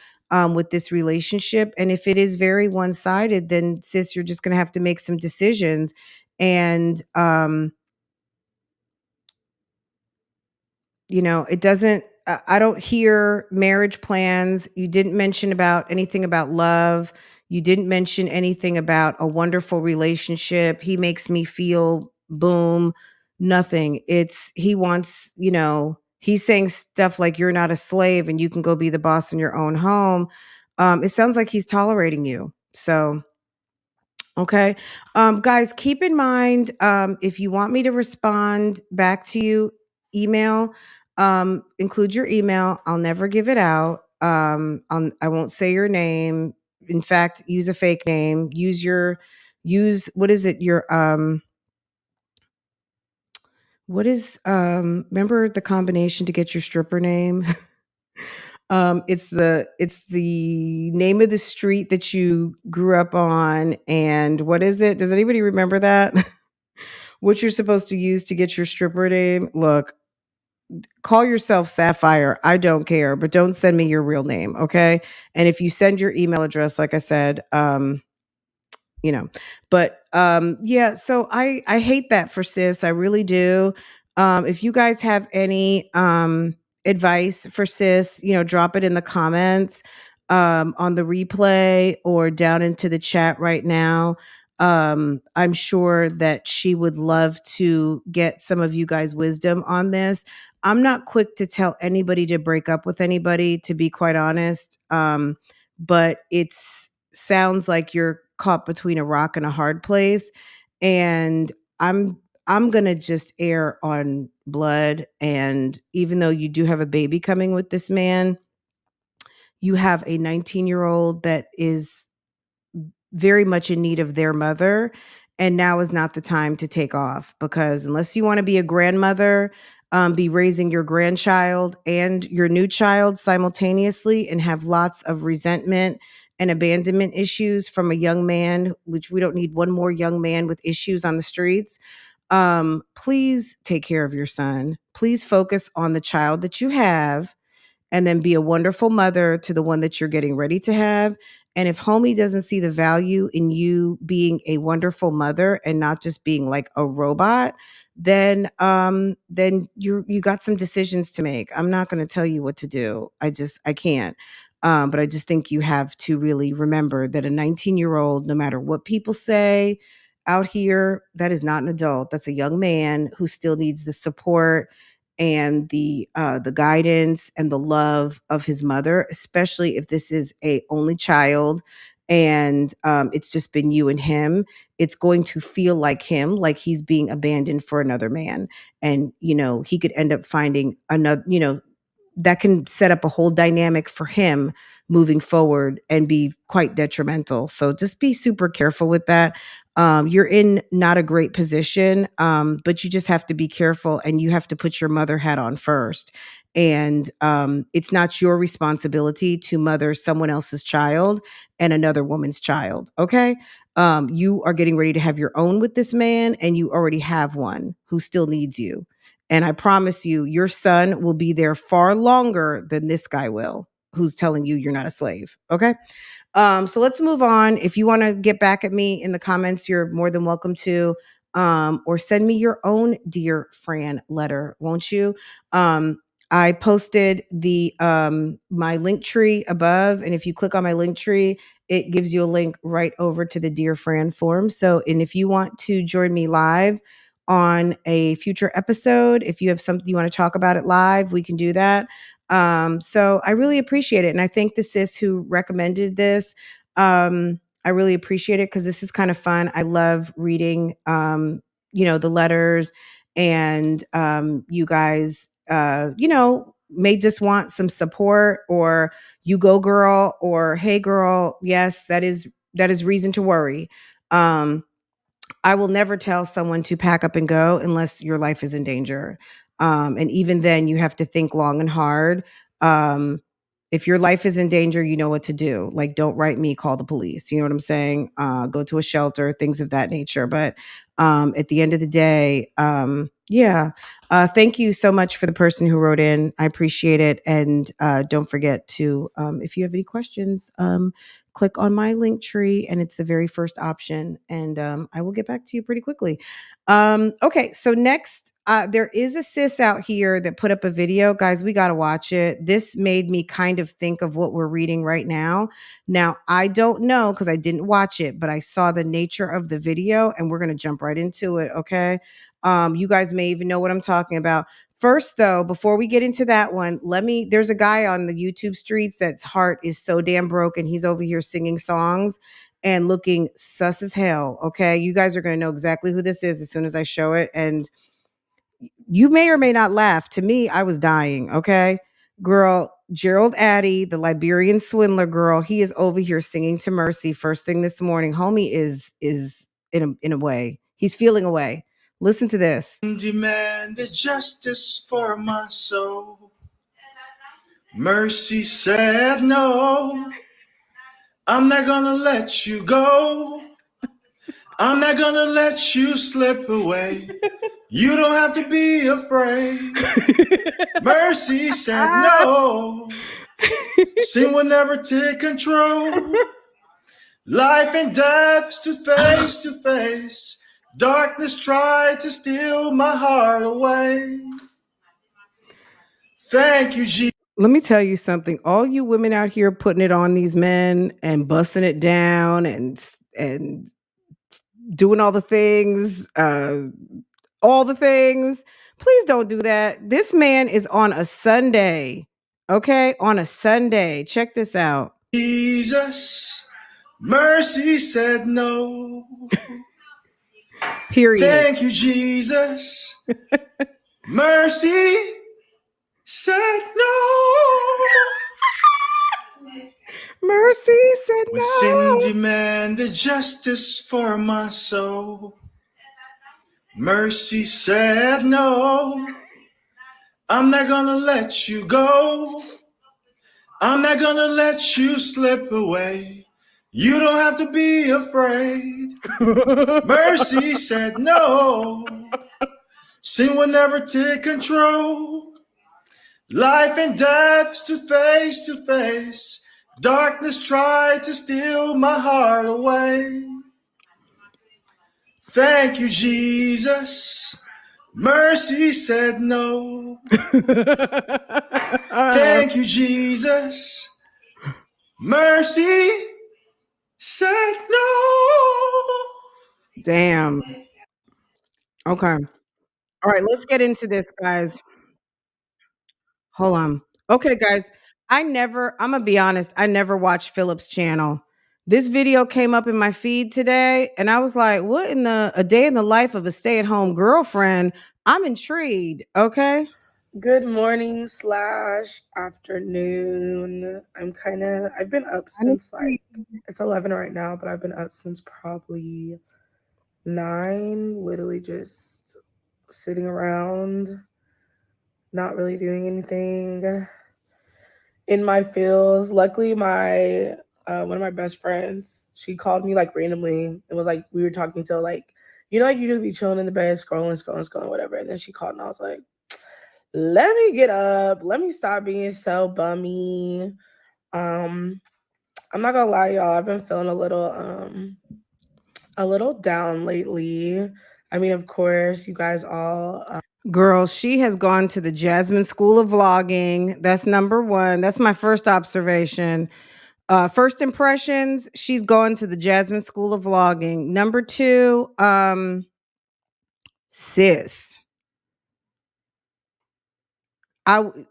with this relationship. And if it is very one-sided, then sis, you're just going to have to make some decisions. And, it doesn't, I don't hear marriage plans. You didn't mention about anything about love. You didn't mention anything about a wonderful relationship. He makes me feel boom, nothing. He wants, he's saying stuff like you're not a slave and you can go be the boss in your own home. It sounds like he's tolerating you. So, okay. Guys, keep in mind, if you want me to respond back to you, email, include your email. I'll never give it out. I won't say your name. In fact, use a fake name. What is it? Remember the combination to get your stripper name? It's the name of the street that you grew up on, and what is it? Does anybody remember that? What you're supposed to use to get your stripper name? Look, call yourself Sapphire. I don't care, but don't send me your real name, okay? And if you send your email address, like I said, you know, but yeah, so I hate that for sis. I really do. If you guys have advice for sis, drop it in the comments, on the replay or down into the chat right now. I'm sure that she would love to get some of you guys' wisdom on this. I'm not quick to tell anybody to break up with anybody, to be quite honest. But it's sounds like you're caught between a rock and a hard place. And I'm I'm going to just err on blood. And even though you do have a baby coming with this man, you have a 19-year-old that is very much in need of their mother. And now is not the time to take off, because unless you want to be a grandmother, be raising your grandchild and your new child simultaneously and have lots of resentment and abandonment issues from a young man, which we don't need one more young man with issues on the streets. Please take care of your son. Please focus on the child that you have, and then be a wonderful mother to the one that you're getting ready to have. And if homie doesn't see the value in you being a wonderful mother and not just being like a robot, then you got some decisions to make. I'm not going to tell you what to do. I can't. But I just think you have to really remember that a 19-year-old, no matter what people say out here, that is not an adult. That's a young man who still needs the support and the guidance and the love of his mother, especially if this is a only child and it's just been you and him. It's going to feel like him, like he's being abandoned for another man. And he could end up finding another, that can set up a whole dynamic for him moving forward and be quite detrimental. So just be super careful with that. You're in not a great position, but you just have to be careful, and you have to put your mother hat on first. And it's not your responsibility to mother someone else's child and another woman's child. Okay. You are getting ready to have your own with this man, and you already have one who still needs you. And I promise you, your son will be there far longer than this guy will, who's telling you you're not a slave. Okay. So let's move on. If you want to get back at me in the comments, you're more than welcome to, or send me your own Dear Fran letter, won't you? I posted the my link tree above, and if you click on my link tree, it gives you a link right over to the Dear Fran form. So, and if you want to join me live on a future episode, if you have something you want to talk about it live, we can do that. So I really appreciate it. And I thank the sis who recommended this. I really appreciate it because this is kind of fun. I love reading, the letters, and you guys, may just want some support, or you go girl, or hey girl. Yes, that is reason to worry. I will never tell someone to pack up and go unless your life is in danger. And even then, you have to think long and hard. Um, if your life is in danger, you know what to do. Like, don't write me, call the police. You know what I'm saying? Go to a shelter, things of that nature. But at the end of the day, yeah. Thank you so much for the person who wrote in. I appreciate it. And don't forget to, if you have any questions, click on my link tree, and it's the very first option. And I will get back to you pretty quickly. Okay, so next, there is a sis out here that put up a video. Guys, we got to watch it. This made me kind of think of what we're reading right now. Now, I don't know because I didn't watch it, but I saw the nature of the video, and we're going to jump right into it. Okay. You guys may even know what I'm talking about. First, though, before we get into that one, there's a guy on the YouTube streets that's heart is so damn broken. He's over here singing songs and looking sus as hell. Okay. You guys are going to know exactly who this is as soon as I show it. And you may or may not laugh. To me, I was dying. Okay. Girl, Gerald Addy, the Liberian swindler girl, he is over here singing to Mercy first thing this morning. Homie is in a way. He's feeling away. Listen to this. Demanded justice for my soul. Mercy said no. I'm not gonna let you go. I'm not gonna let you slip away. You don't have to be afraid. Mercy said no. Sin will never take control. Life and death to face. Darkness tried to steal my heart away. Thank you, Jesus. Let me tell you something. All you women out here putting it on these men and busting it down and doing all the things. Please don't do that. This man is on a Sunday. Okay? On a Sunday. Check this out. Jesus, mercy said no. Period. Thank you, Jesus. Mercy said no. Mercy said When sin no. demanded justice for my soul, mercy said no. I'm not gonna let you go. I'm not gonna let you slip away. You don't have to be afraid. Mercy said no. Sin will never take control. Life and death to face. Darkness tried to steal my heart away. Thank you, Jesus. Mercy said no. Thank you, Jesus. Mercy said no. Damn. Okay. All right, let's get into this, guys. Hold on. Okay, guys. I'm gonna be honest, I never watched Philip's channel. This video came up in my feed today, and I was like, what in a day in the life of a stay-at-home girlfriend? I'm intrigued. Okay. Good morning / afternoon. I've been up since it's 11 right now, but I've been up since probably 9, literally just sitting around, not really doing anything in my feels. Luckily, my one of my best friends, she called me like randomly. It was like we were talking till like, like you just be chilling in the bed, scrolling, whatever. And then she called and I was like, let me get up. Let me stop being so bummy. I'm not gonna lie, y'all. I've been feeling a little down lately. I mean, of course, you guys all. Girl, she has gone to the Jasmine School of Vlogging. That's number one. That's my first observation. First impressions, she's gone to the Jasmine School of Vlogging. Number two, sis.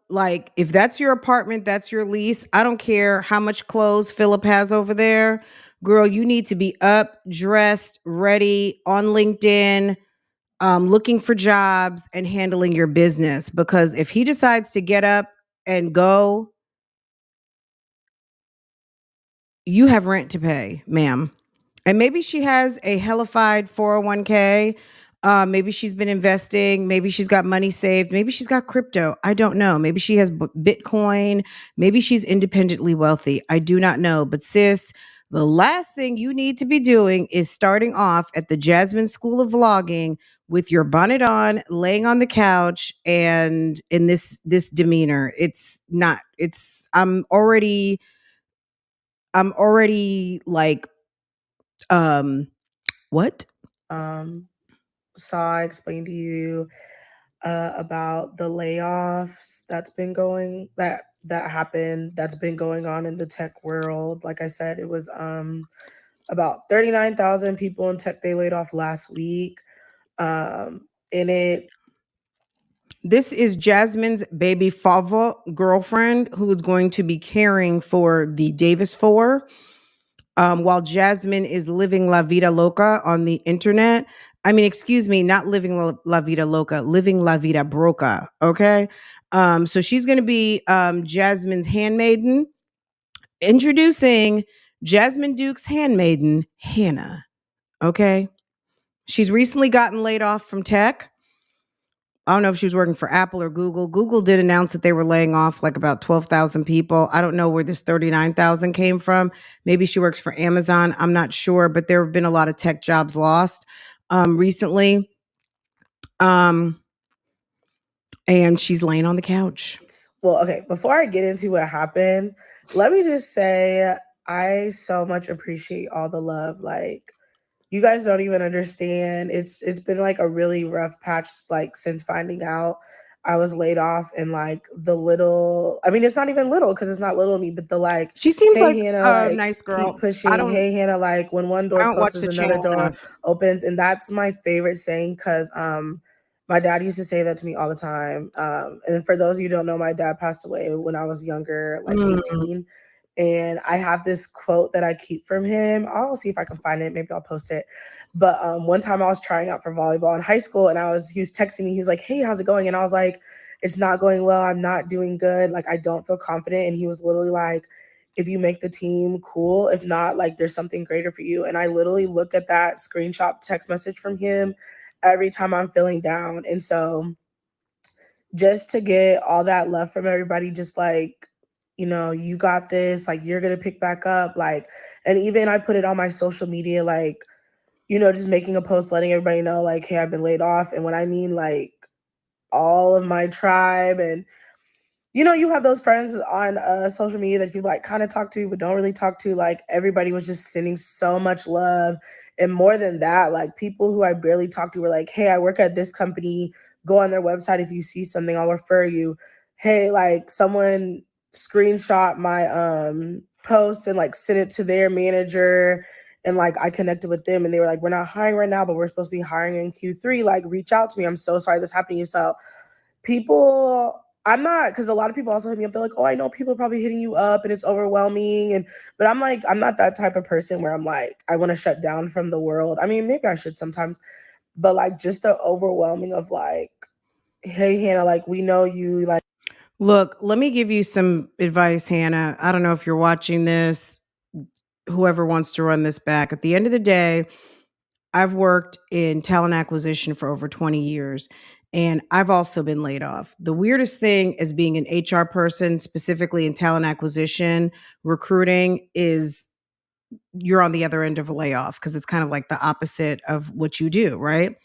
Like, if that's your apartment, that's your lease. I don't care how much clothes Philip has over there. Girl, you need to be up, dressed, ready on LinkedIn, looking for jobs and handling your business. Because if he decides to get up and go, you have rent to pay, ma'am. And maybe she has a hellified 401k. Maybe she's been investing. Maybe she's got money saved. Maybe she's got crypto. I don't know. Maybe she has Bitcoin. Maybe she's independently wealthy. I do not know. But sis, the last thing you need to be doing is starting off at the Jasmine School of Vlogging with your bonnet on, laying on the couch, and in this demeanor. It's not. It's. I'm already like, what? Saw I explained to you about the layoffs that happened, that's been going on in the tech world. Like I said, it was about 39,000 people in tech they laid off last week. This is Jasmine's baby Fava girlfriend who is going to be caring for the Davis Four, while Jasmine is living La Vida Loca on the internet. I mean, excuse me, not living La Vida Loca, living La Vida Broca. Okay. So she's going to be Jasmine's handmaiden. Introducing Jasmine Duke's handmaiden, Hannah. Okay. She's recently gotten laid off from tech. I don't know if she was working for Apple or Google. Google did announce that they were laying off like about 12,000 people. I don't know where this 39,000 came from. Maybe she works for Amazon. I'm not sure, but there have been a lot of tech jobs lost recently. And she's laying on the couch. Well, okay, before I get into what happened, let me just say I so much appreciate all the love. Like, you guys don't even understand. It's been like a really rough patch, like, since finding out. I was laid off, and like the little, I mean, it's not even little because it's not little to me, but the like, She seems hey like Hannah, a like nice keep girl. pushing. Hey Hannah, like when one door I don't watch closes, the another channel door enough. opens, and that's my favorite saying because my dad used to say that to me all the time. And for those of you who don't know, my dad passed away when I was younger, like 18. And I have this quote that I keep from him. I'll see if I can find it. Maybe I'll post it. But one time I was trying out for volleyball in high school, and he was texting me. He was like, "Hey, how's it going?" And I was like, "It's not going well. I'm not doing good. Like, I don't feel confident." And he was literally like, "If you make the team, cool. If not, like, there's something greater for you." And I literally look at that screenshot text message from him every time I'm feeling down. And so just to get all that love from everybody, just like, you got this, like, you're going to pick back up. Like, and even I put it on my social media, like, just making a post, letting everybody know, like, hey, I've been laid off. And when I mean like all of my tribe, and you have those friends on social media that you like kind of talk to, but don't really talk to. Like everybody was just sending so much love. And more than that, like people who I barely talk to were like, hey, I work at this company. Go on their website. If you see something, I'll refer you. Hey, like someone screenshot my post and like sent it to their manager. And like I connected with them and they were like, we're not hiring right now, but we're supposed to be hiring in Q3. Like reach out to me. I'm so sorry this happened to you. So people, I'm not, because a lot of people also hit me up. They're like, oh, I know people are probably hitting you up and it's overwhelming. But I'm like, I'm not that type of person where I'm like, I want to shut down from the world. I mean, maybe I should sometimes, but like just the overwhelming of like, hey, Hannah, like we know you. Like, Look, let me give you some advice, Hannah. I don't know if you're watching this, whoever wants to run this back. At the end of the day, I've worked in talent acquisition for over 20 years, and I've also been laid off. The weirdest thing as being an HR person, specifically in talent acquisition, recruiting, is you're on the other end of a layoff because it's kind of like the opposite of what you do, right?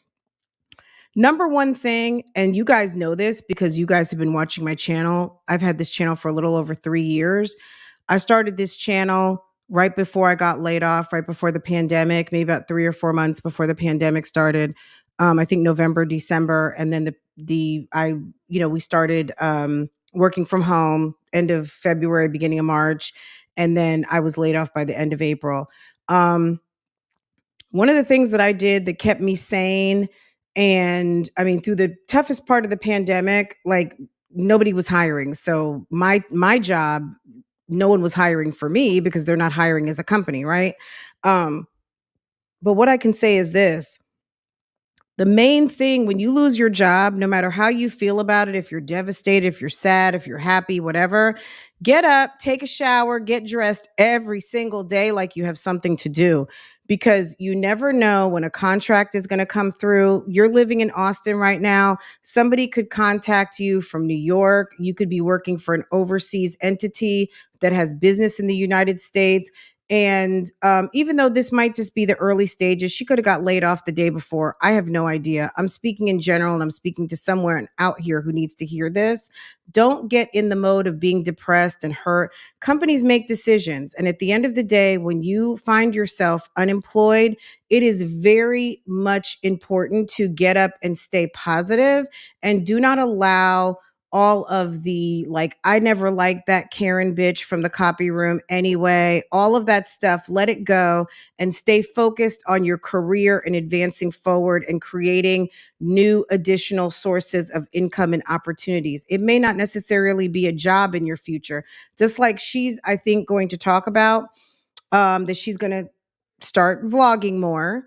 Number one thing, and you guys know this because you guys have been watching my channel. I've had this channel for a little over 3 years. I started this channel right before I got laid off, right before the pandemic, maybe about 3 or 4 months before the pandemic started. I think November, December, and then we started working from home end of February, beginning of March, and then I was laid off by the end of April. One of the things that I did that kept me sane, and I mean, through the toughest part of the pandemic, like nobody was hiring. So my job, no one was hiring for me because they're not hiring as a company, right? But what I can say is this. The main thing when you lose your job, no matter how you feel about it, if you're devastated, if you're sad, if you're happy, whatever, get up, take a shower, get dressed every single day like you have something to do, because you never know when a contract is going to come through. You're living in Austin right now. Somebody could contact you from New York. You could be working for an overseas entity that has business in the United States. And even though this might just be the early stages, she could have got laid off the day before. I have no idea. I'm speaking in general, and I'm speaking to someone out here who needs to hear this. Don't get in the mode of being depressed and hurt. Companies make decisions. And at the end of the day, when you find yourself unemployed, it is very much important to get up and stay positive, and do not allow all of the, like, I never liked that Karen bitch from the copy room anyway, all of that stuff, let it go and stay focused on your career and advancing forward and creating new additional sources of income and opportunities. It may not necessarily be a job in your future, just like she's, I think, going to talk about that she's going to start vlogging more,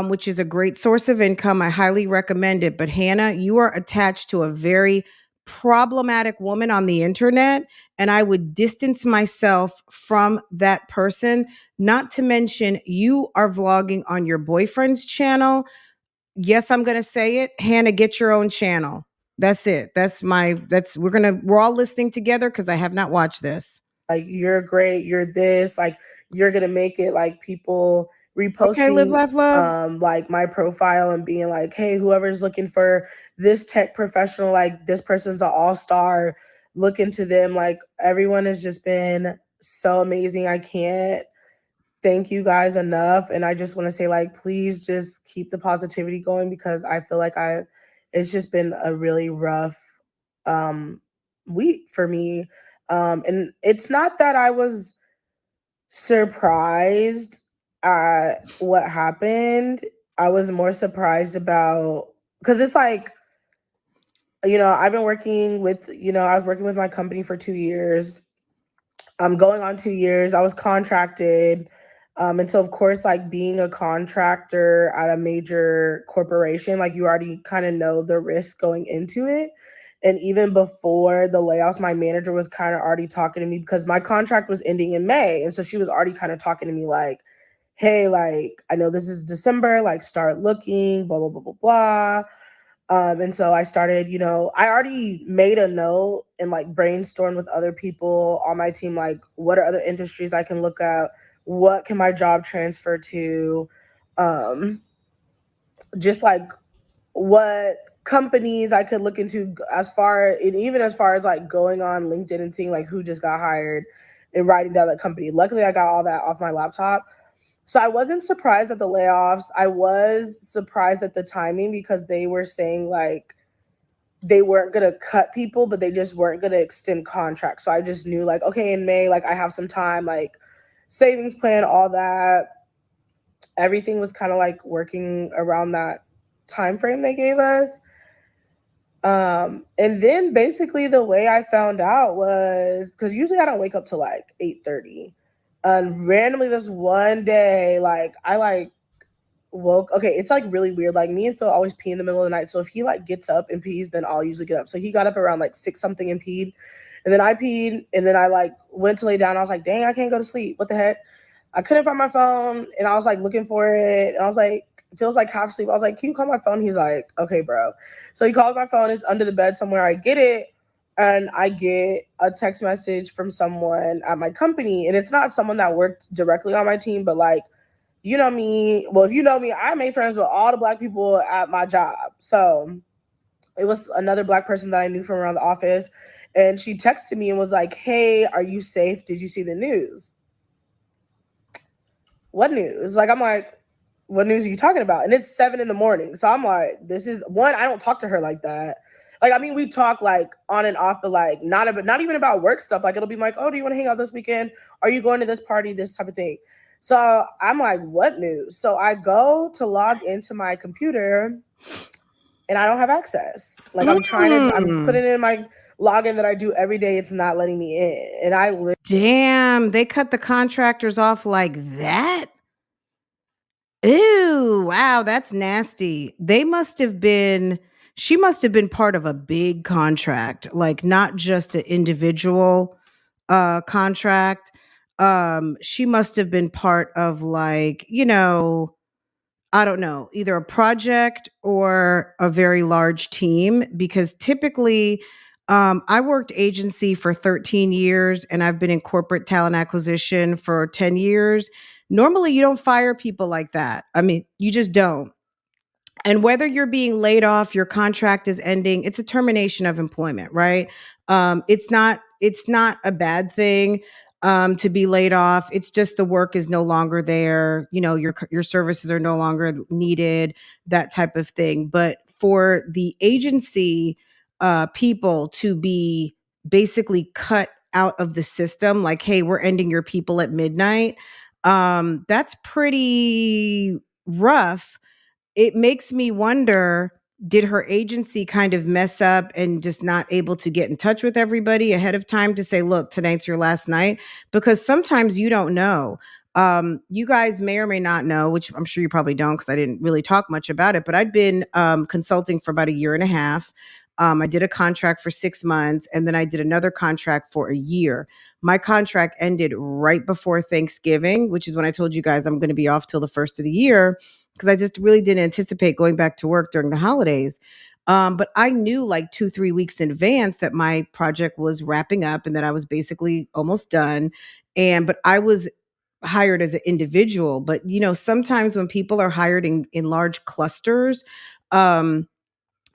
which is a great source of income. I highly recommend it. But Hannah, you are attached to a very problematic woman on the internet, and I would distance myself from that person. Not to mention, you are vlogging on your boyfriend's channel. Yes, I'm going to say it. Hannah, get your own channel. That's it. We're all listening together because I have not watched this. like you're great, you're this, like you're gonna make it, like people Okay, live, reposting laugh, love. like my profile and being like, hey, whoever's looking for this tech professional, like this person's an all-star, look into them. Like everyone has just been so amazing. I can't thank you guys enough. And I just want to say, like, please just keep the positivity going, because I feel like it's just been a really rough week for me. And it's not that I was surprised at what happened. I was more surprised about, because it's like, I've been working with, I was working with my company for 2 years. I'm going on 2 years. I was contracted. And so, of course, like being a contractor at a major corporation, like you already kind of know the risk going into it. And even before the layoffs, my manager was kind of already talking to me because my contract was ending in May. And so she was already kind of talking to me like, hey, like, I know this is December, like start looking, blah, blah, blah, blah, blah. And so I started, I already made a note and like brainstormed with other people on my team, like what are other industries I can look at? What can my job transfer to? Just like what companies I could look into even as far as like going on LinkedIn and seeing like who just got hired and writing down that company. Luckily, I got all that off my laptop. So I wasn't surprised at the layoffs. I was surprised at the timing because they were saying like they weren't going to cut people, but they just weren't going to extend contracts. So I just knew like, okay, in May, like I have some time, like savings plan, all that. Everything was kind of like working around that time frame they gave us. And then basically the way I found out was because usually I don't wake up till like 8:30. And randomly this one day, like I like woke. Okay, it's like really weird. Like me and Phil always pee in the middle of the night. So if he like gets up and pees, then I'll usually get up. So he got up around like 6 something and peed. And then I peed. And then I like went to lay down. I was like, dang, I can't go to sleep. What the heck? I couldn't find my phone. And I was like looking for it. And I was like, it feels like half asleep. I was like, can you call my phone? He's like, okay, bro. So he called my phone. It's under the bed somewhere. I get it. And I get a text message from someone at my company. And it's not someone that worked directly on my team, but like, you know me. Well, if you know me, I made friends with all the Black people at my job. So it was another Black person that I knew from around the office. And she texted me and was like, hey, are you safe? Did you see the news? What news? Like, I'm like, what news are you talking about? And it's 7 a.m. So I'm like, this is one, I don't talk to her like that. Like, I mean, we talk like on and off, but like not even about work stuff. Like it'll be like, oh, do you want to hang out this weekend? Are you going to this party? This type of thing. So I'm like, what news? So I go to log into my computer and I don't have access. Like I'm putting in my login that I do every day. It's not letting me in. And damn, they cut the contractors off like that? Ew, wow, that's nasty. She must have been part of a big contract, like not just an individual contract. She must have been part of like, I don't know, either a project or a very large team because typically I worked agency for 13 years and I've been in corporate talent acquisition for 10 years. Normally, you don't fire people like that. I mean, you just don't. And whether you're being laid off, your contract is ending, it's a termination of employment, right? It's not a bad thing to be laid off. It's just the work is no longer there. Your services are no longer needed, that type of thing. But for the agency people to be basically cut out of the system, like, hey, we're ending your people at midnight. That's pretty rough. It makes me wonder, did her agency kind of mess up and just not able to get in touch with everybody ahead of time to say, look, tonight's your last night? Because sometimes you don't know. You guys may or may not know, which I'm sure you probably don't because I didn't really talk much about it, but I'd been consulting for about a year and a half. I did a contract for 6 months and then I did another contract for a year. My contract ended right before Thanksgiving, which is when I told you guys I'm going to be off till the first of the year because I just really didn't anticipate going back to work during the holidays. But I knew like 2-3 weeks in advance that my project was wrapping up and that I was basically almost done. But I was hired as an individual. But sometimes when people are hired in large clusters, um,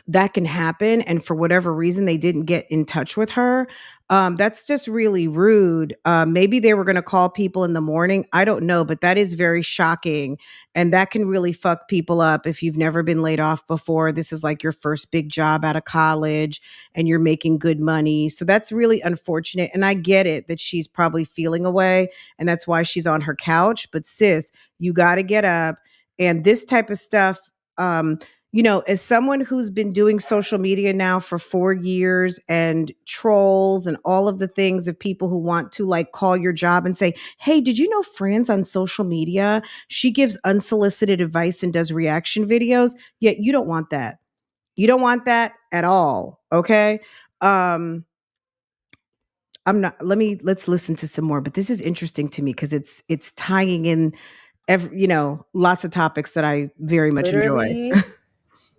that can happen. And for whatever reason, they didn't get in touch with her. That's just really rude. Maybe they were going to call people in the morning. I don't know, but that is very shocking. And that can really fuck people up if you've never been laid off before. This is like your first big job out of college and you're making good money. So that's really unfortunate. And I get it that she's probably feeling away and that's why she's on her couch. But sis, you got to get up. And this type of stuff, as someone who's been doing social media now for 4 years and trolls and all of the things of people who want to like call your job and say, hey, did you know Fran's on social media? She gives unsolicited advice and does reaction videos. Yet you don't want that. You don't want that at all. Okay. Let's listen to some more, but this is interesting to me because it's tying in lots of topics that I very much literally enjoy.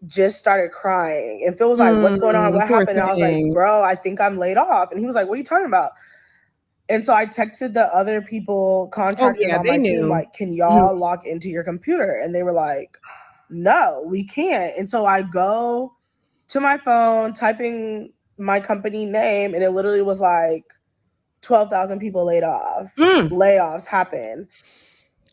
just started crying. And Phil was like, what's going on? What Poor happened? And I was like, thing. bro, I think I'm laid off. And he was like, what are you talking about? And so I texted the other people, contractors on my team, like, can y'all log into your computer? And they were like, no, we can't. And so I go to my phone, typing my company name, and it literally was like 12,000 people laid off. Layoffs happen.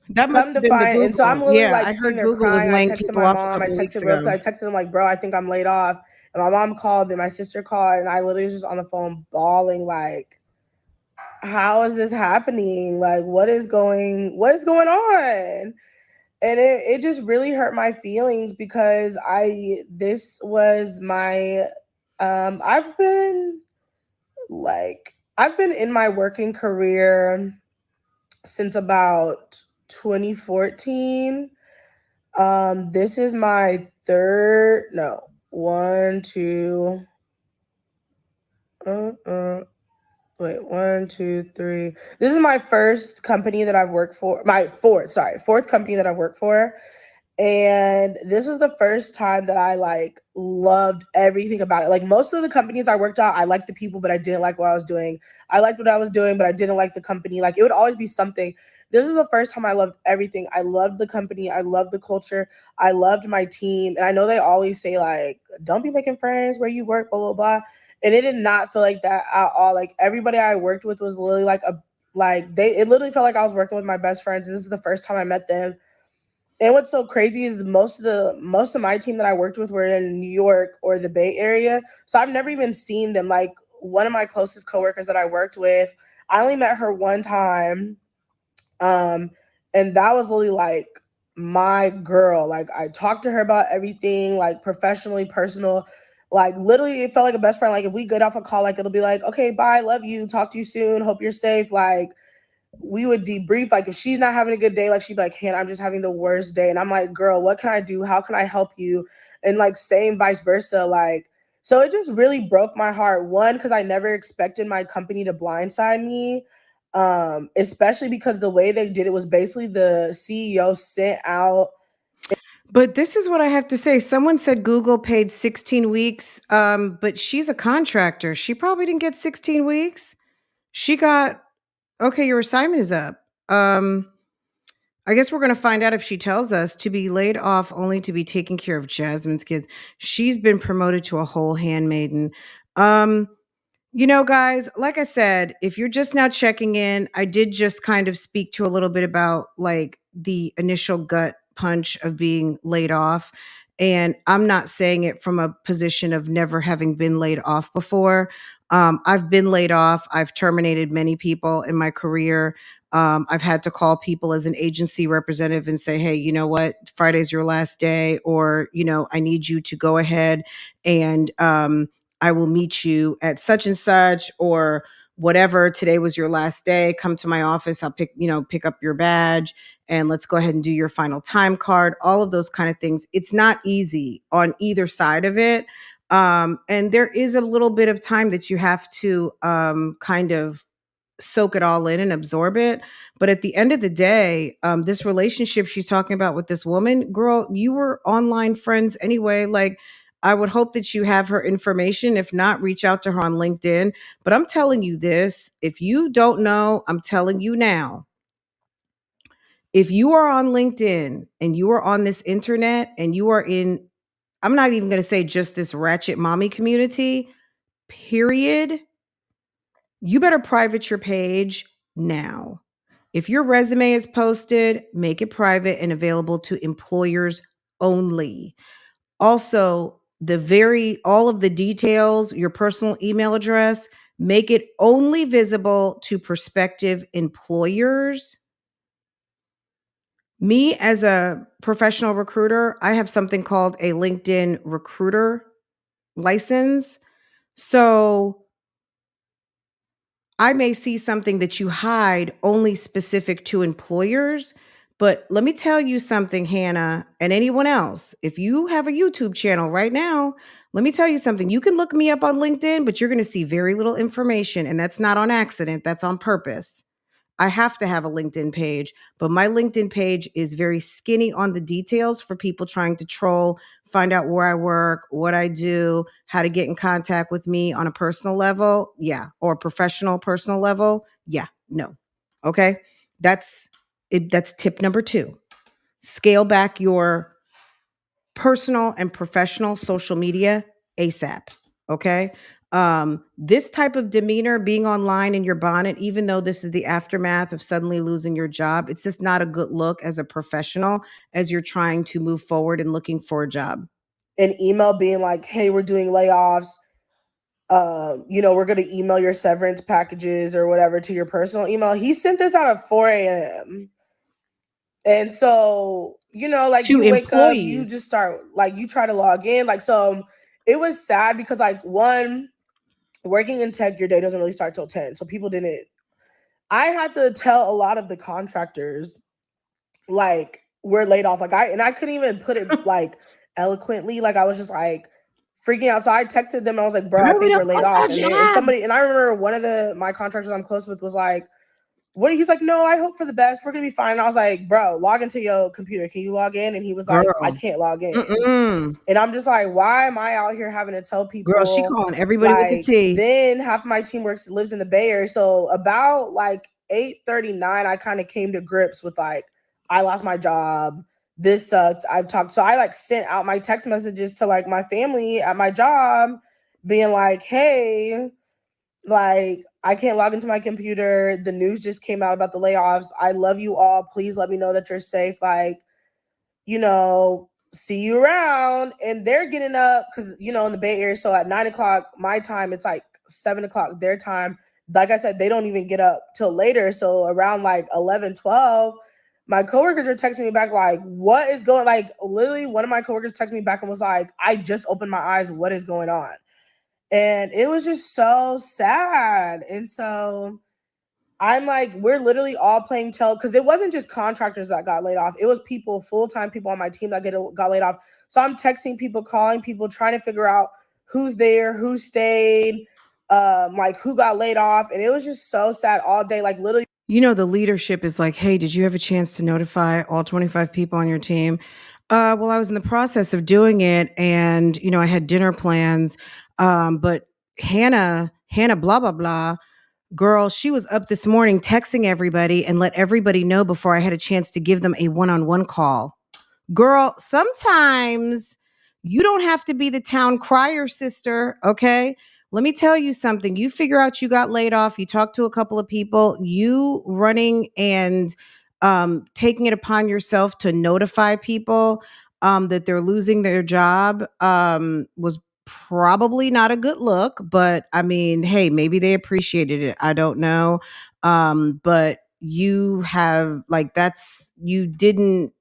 That must have been the Google. And so I'm literally like I sitting heard there Google was crying. I laying texted people my off mom. I texted ago. Rose. I texted them like, bro, I think I'm laid off. And my mom called, and my sister called, and I literally was just on the phone bawling like, how is this happening? Like, what is going on? And it just really hurt my feelings because this was my I've been in my working career since about 2014. This is my one, two, three. This is my first company that I've worked for. Fourth company that I've worked for. And this is the first time that I like loved everything about it. Like most of the companies I worked at, I liked the people, but I didn't like what I was doing. I liked what I was doing, but I didn't like the company. Like it would always be something. This is the first time I loved everything. I loved the company. I loved the culture. I loved my team. And I know they always say like, don't be making friends where you work, blah, blah, blah. And it did not feel like that at all. Like everybody I worked with was literally it literally felt like I was working with my best friends. This is the first time I met them. And what's so crazy is most of my team that I worked with were in New York or the Bay Area. So I've never even seen them. Like one of my closest coworkers that I worked with, I only met her one time. And that was literally like my girl. Like I talked to her about everything, like professionally, personal. Like literally it felt like a best friend. Like if we get off a call, like it'll be like, okay, bye, love you, talk to you soon, hope you're safe. Like we would debrief. Like if she's not having a good day, like she'd be like, Hannah, I'm just having the worst day. And I'm like, girl, what can I do? How can I help you? And like same vice versa. Like, so it just really broke my heart. One, because I never expected my company to blindside me. Especially because the way they did it was basically the CEO sent out. But this is what I have to say. Someone said Google paid 16 weeks, but she's a contractor. She probably didn't get 16 weeks. She got, okay, your assignment is up. I guess we're going to find out if she tells us to be laid off only to be taking care of Jasmine's kids. She's been promoted to a whole handmaiden. Guys, like I said, if you're just now checking in, I did just kind of speak to a little bit about like the initial gut punch of being laid off. And I'm not saying it from a position of never having been laid off before. I've been laid off. I've terminated many people in my career. I've had to call people as an agency representative and say, hey, you know what? Friday's your last day, or, I need you to go ahead and I will meet you at such and such, or whatever. Today was your last day. Come to my office. I'll pick up your badge and let's go ahead and do your final time card. All of those kind of things. It's not easy on either side of it. And there is a little bit of time that you have to kind of soak it all in and absorb it. But at the end of the day, this relationship she's talking about with this woman, girl, you were online friends anyway. Like, I would hope that you have her information. If not, reach out to her on LinkedIn. But I'm telling you this, if you don't know, I'm telling you now. If you are on LinkedIn and you are on this internet and you are in I'm not even going to say just this ratchet mommy community, period. You better private your page now. If your resume is posted, make it private and available to employers only. Also, all of the details, your personal email address, make it only visible to prospective employers. Me as a professional recruiter, I have something called a LinkedIn recruiter license. So I may see something that you hide only specific to employers. But let me tell you something, Hannah, and anyone else. If you have a YouTube channel right now, let me tell you something. You can look me up on LinkedIn, but you're going to see very little information. And that's not on accident, that's on purpose. I have to have a LinkedIn page, but my LinkedIn page is very skinny on the details for people trying to troll, find out where I work, what I do, how to get in contact with me on a personal level. Yeah. Or professional, personal level. Yeah. No. Okay. That's it. That's tip number 2. Scale back your personal and professional social media ASAP. Okay. This type of demeanor, being online in your bonnet, even though this is the aftermath of suddenly losing your job, it's just not a good look as a professional as you're trying to move forward and looking for a job. An email being like, hey, we're doing layoffs. We're going to email your severance packages or whatever to your personal email. He sent this out at 4 a.m. And so, like To you wake up, you employees. just start, like you try to log in. Like, so it was sad because like one, working in tech, your day doesn't really start till 10. So people didn't, I had to tell a lot of the contractors, like, we're laid off. Like I couldn't even put it like eloquently. Like I was just like freaking out. So I texted them and I was like, bro, I Girl, we think we're don't laid lost our off. And jobs. somebody, and I remember one of my contractors I'm close with was like, what? He's like, no, I hope for the best. We're gonna be fine. And I was like, bro, log into your computer. Can you log in? And he was like, I Girl. can't log in. Mm-mm. And I'm just like, why am I out here having to tell Girl, she people? calling everybody with a Like, T. then half of my team lives in the Bay Area. So about like 8:39, I kind of came to grips with like, I lost my job. This sucks. I've talked. So I like sent out my text messages to like my family at my job, being like, hey, like, I can't log into my computer. The news just came out about the layoffs. I love you all. Please let me know that you're safe. Like, see you around. And they're getting up because, in the Bay Area. So at 9:00 my time, it's like 7:00 their time. Like I said, they don't even get up till later. So around like 11, 12, my coworkers are texting me back like, what is going, like literally one of my coworkers texted me back and was like, I just opened my eyes. What is going on? And it was just so sad. And so I'm like, we're literally all playing tell, because it wasn't just contractors that got laid off. It was people, full-time people on my team that got laid off. So I'm texting people, calling people, trying to figure out who's there, who stayed, like who got laid off. And it was just so sad all day. Like literally, The leadership is like, hey, did you have a chance to notify all 25 people on your team? Well, I was in the process of doing it, and I had dinner plans. But Hannah, blah blah blah, girl, she was up this morning texting everybody and let everybody know before I had a chance to give them a one-on-one call. Girl, sometimes you don't have to be the town crier, sister. Okay. Let me tell you something. You figure out you got laid off, you talk to a couple of people, you running and taking it upon yourself to notify people that they're losing their job was probably not a good look. But I mean, hey, maybe they appreciated it. I don't know. But you have, like, you didn't.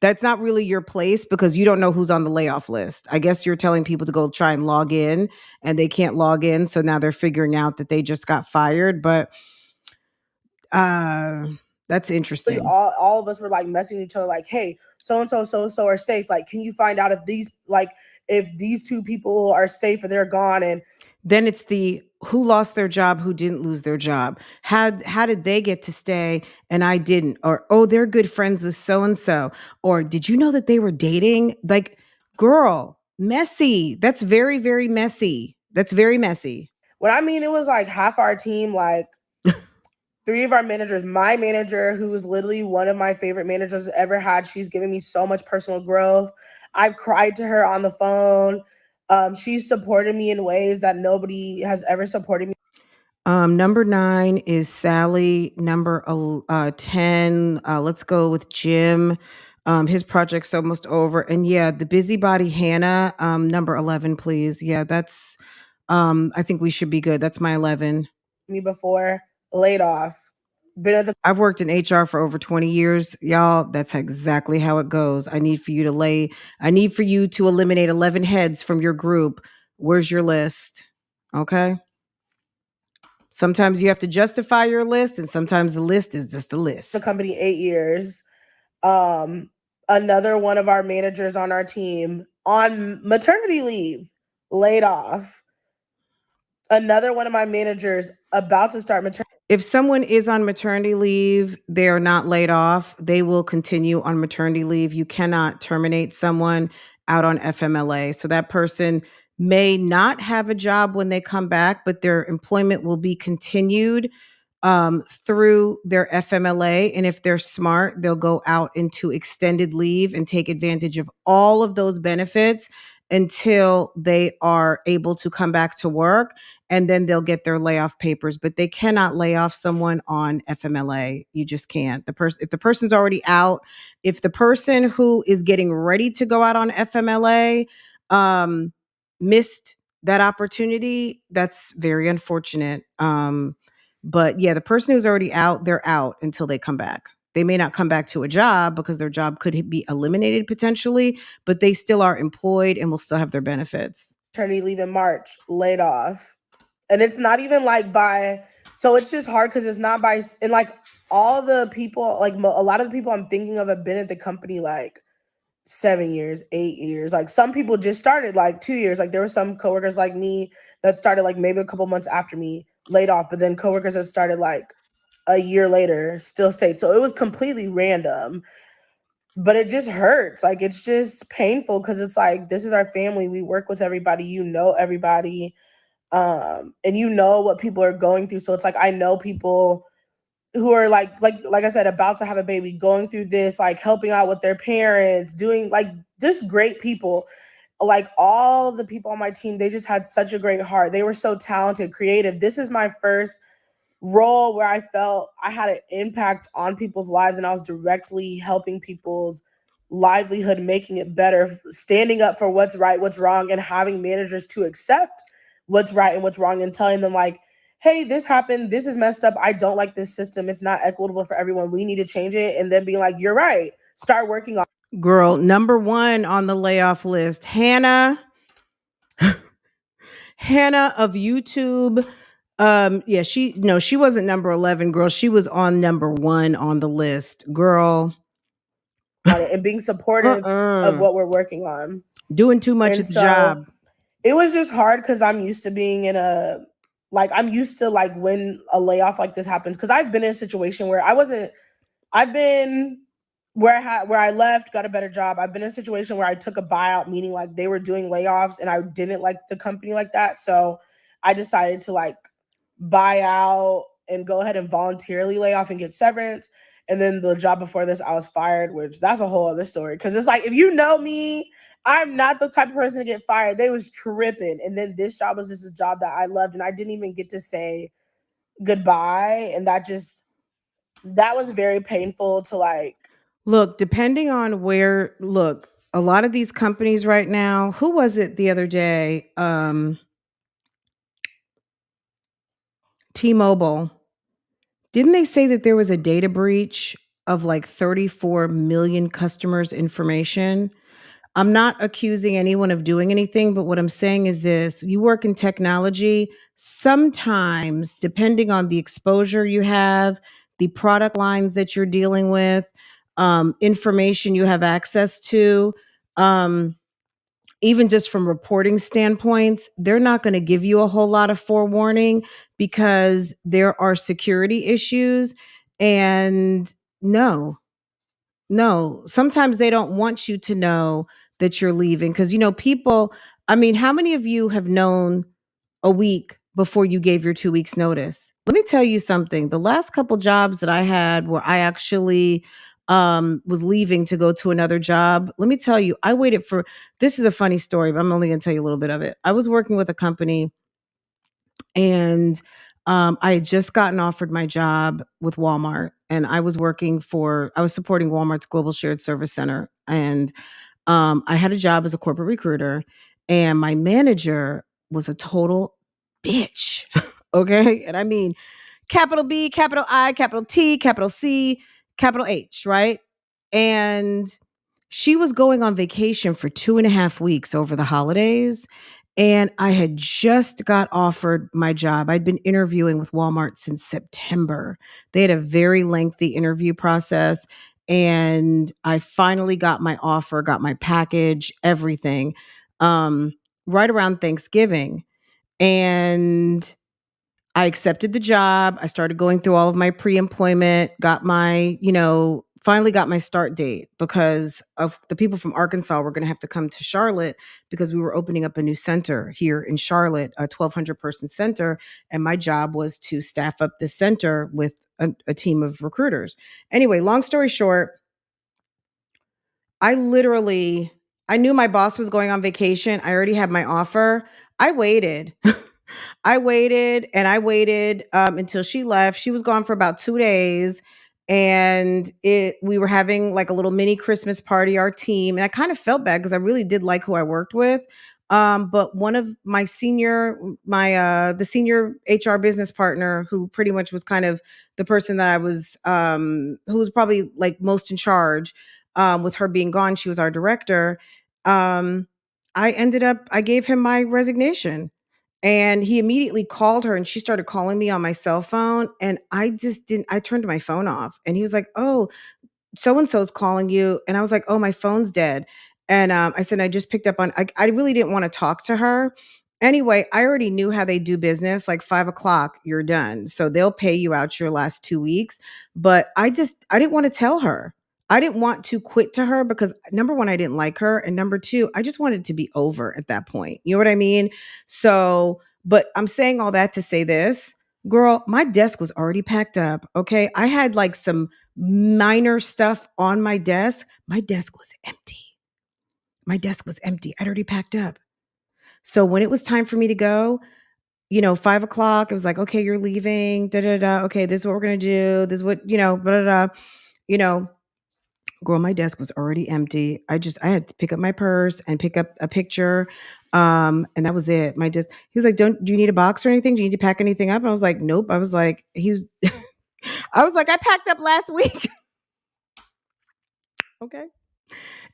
That's not really your place because you don't know who's on the layoff list. I guess you're telling people to go try and log in and they can't log in. So now they're figuring out that they just got fired. But that's interesting. all of us were like messaging each other, like, hey, so are safe. Like, can you find out if these two people are safe or they're gone? And then it's the who lost their job, who didn't lose their job. How did they get to stay and I didn't? Or, oh, they're good friends with so and so. Or did you know that they were dating? Like, girl, messy. That's very, very messy. That's very messy. what I mean, it was like half our team, like 3 of our managers, my manager, who was literally one of my favorite managers ever had. She's given me so much personal growth. I've cried to her on the phone. She's supported me in ways that nobody has ever supported me. Number 9 is Sally. Number 10, let's go with Jim. His project's almost over. And yeah, the busybody Hannah, number 11, please. Yeah, that's I think we should be good. That's my 11. Me before, laid off. I've worked in HR for over 20 years. Y'all, that's exactly how it goes. I need for you to eliminate 11 heads from your group. Where's your list? Okay? Sometimes you have to justify your list, and sometimes the list is just a list. The company 8 years. Another one of our managers on our team on maternity leave, laid off. Another one of my managers about to start maternity. If someone is on maternity leave, they are not laid off. They will continue on maternity leave. You cannot terminate someone out on FMLA. So that person may not have a job when they come back, but their employment will be continued through their FMLA. And if they're smart, they'll go out into extended leave and take advantage of all of those benefits until they are able to come back to work, and then they'll get their layoff papers. But they cannot lay off someone on FMLA. You just can't. If the person's already out, if the person who is getting ready to go out on FMLA missed that opportunity, that's very unfortunate. But yeah, the person who's already out, they're out until they come back. They may not come back to a job because their job could be eliminated potentially, but they still are employed and will still have their benefits. Maternity leave in March, laid off. And it's not even like so it's just hard because it's not and like all the people, like a lot of the people I'm thinking of have been at the company like 7 years, 8 years. Like some people just started like 2 years. Like there were some coworkers like me that started like maybe a couple months after me, laid off, but then coworkers that started like a year later still stayed. So it was completely random, but it just hurts. Like it's just painful because it's like, this is our family. We work with everybody, everybody. And what people are going through. So it's like, I know people who are like I said, about to have a baby, going through this, like helping out with their parents, doing like just great people. Like all the people on my team, they just had such a great heart. They were so talented, creative. This is my first role where I felt I had an impact on people's lives and I was directly helping people's livelihood, making it better, standing up for what's right, what's wrong, and having managers to accept what's right and what's wrong and telling them like, hey, this happened, this is messed up, I don't like this system, it's not equitable for everyone, we need to change it. And then being like, you're right, start working on. Girl, number 1 on the layoff list, Hannah of YouTube. Yeah, she wasn't number 11, girl. She was on number 1 on the list, girl. And being supportive of what we're working on. Doing too much at the job. It was just hard because I'm used to being in I'm used to like when a layoff like this happens, because I've been in a situation where where I left, got a better job. I've been in a situation where I took a buyout, meaning like they were doing layoffs and I didn't like the company like that. So I decided to like buy out and go ahead and voluntarily lay off and get severance. And then the job before this, I was fired, which that's a whole other story. Because it's like, if you know me, I'm not the type of person to get fired. They was tripping. And then this job was just a job that I loved. And I didn't even get to say goodbye. And that was very painful to like. Look, depending on a lot of these companies right now, who was it the other day? T-Mobile. Didn't they say that there was a data breach of like 34 million customers' information? I'm not accusing anyone of doing anything, but what I'm saying is this: you work in technology, sometimes, depending on the exposure you have, the product lines that you're dealing with, information you have access to, even just from reporting standpoints, they're not going to give you a whole lot of forewarning because there are security issues. And no, sometimes they don't want you to know that you're leaving because, people, I mean, how many of you have known a week before you gave your 2 weeks notice? Let me tell you something. The last couple jobs that I had where I actually was leaving to go to another job. Let me tell you, I waited for, this is a funny story, but I'm only going to tell you a little bit of it. I was working with a company, and I had just gotten offered my job with Walmart, and I was supporting Walmart's Global Shared Service Center. And I had a job as a corporate recruiter, and my manager was a total bitch. Okay. And I mean, capital B, capital I, capital T, capital C, capital H, right? And she was going on vacation for 2.5 weeks over the holidays. And I had just got offered my job. I'd been interviewing with Walmart since September. They had a very lengthy interview process. And I finally got my offer, got my package, everything, right around Thanksgiving. And I accepted the job. I started going through all of my pre-employment, got my, finally got my start date because of the people from Arkansas were going to have to come to Charlotte because we were opening up a new center here in Charlotte, a 1,200 person center. And my job was to staff up the center with a team of recruiters. Anyway, long story short, I knew my boss was going on vacation. I already had my offer. I waited. I waited and I waited until she left. She was gone for about 2 days, and we were having like a little mini Christmas party, our team. And I kind of felt bad because I really did like who I worked with. But one of my the senior HR business partner, who pretty much was kind of the person that who was probably like most in charge, with her being gone, she was our director. I gave him my resignation. And he immediately called her, and she started calling me on my cell phone. And I turned my phone off. And he was like, "Oh, so and so's calling you." And I was like, "Oh, my phone's dead." And I said, "I just picked up on," I really didn't want to talk to her. Anyway, I already knew how they do business. Like 5 o'clock, you're done. So they'll pay you out your last 2 weeks. But I didn't want to tell her. I didn't want to quit to her because number one, I didn't like her. And number two, I just wanted to be over at that point. You know what I mean? So, but I'm saying all that to say this, girl, my desk was already packed up. Okay. I had like some minor stuff on my desk. My desk was empty. My desk was empty. I'd already packed up. So when it was time for me to go, 5 o'clock, it was like, "Okay, you're leaving. Da da da. Okay, this is what we're gonna do. This is what, blah, blah, blah. You know, Girl, my desk was already empty. I had to pick up my purse and pick up a picture. And that was it. He was like, do you need a box or anything? Do you need to pack anything up? I was like, nope. I was like, I was like, I packed up last week. Okay.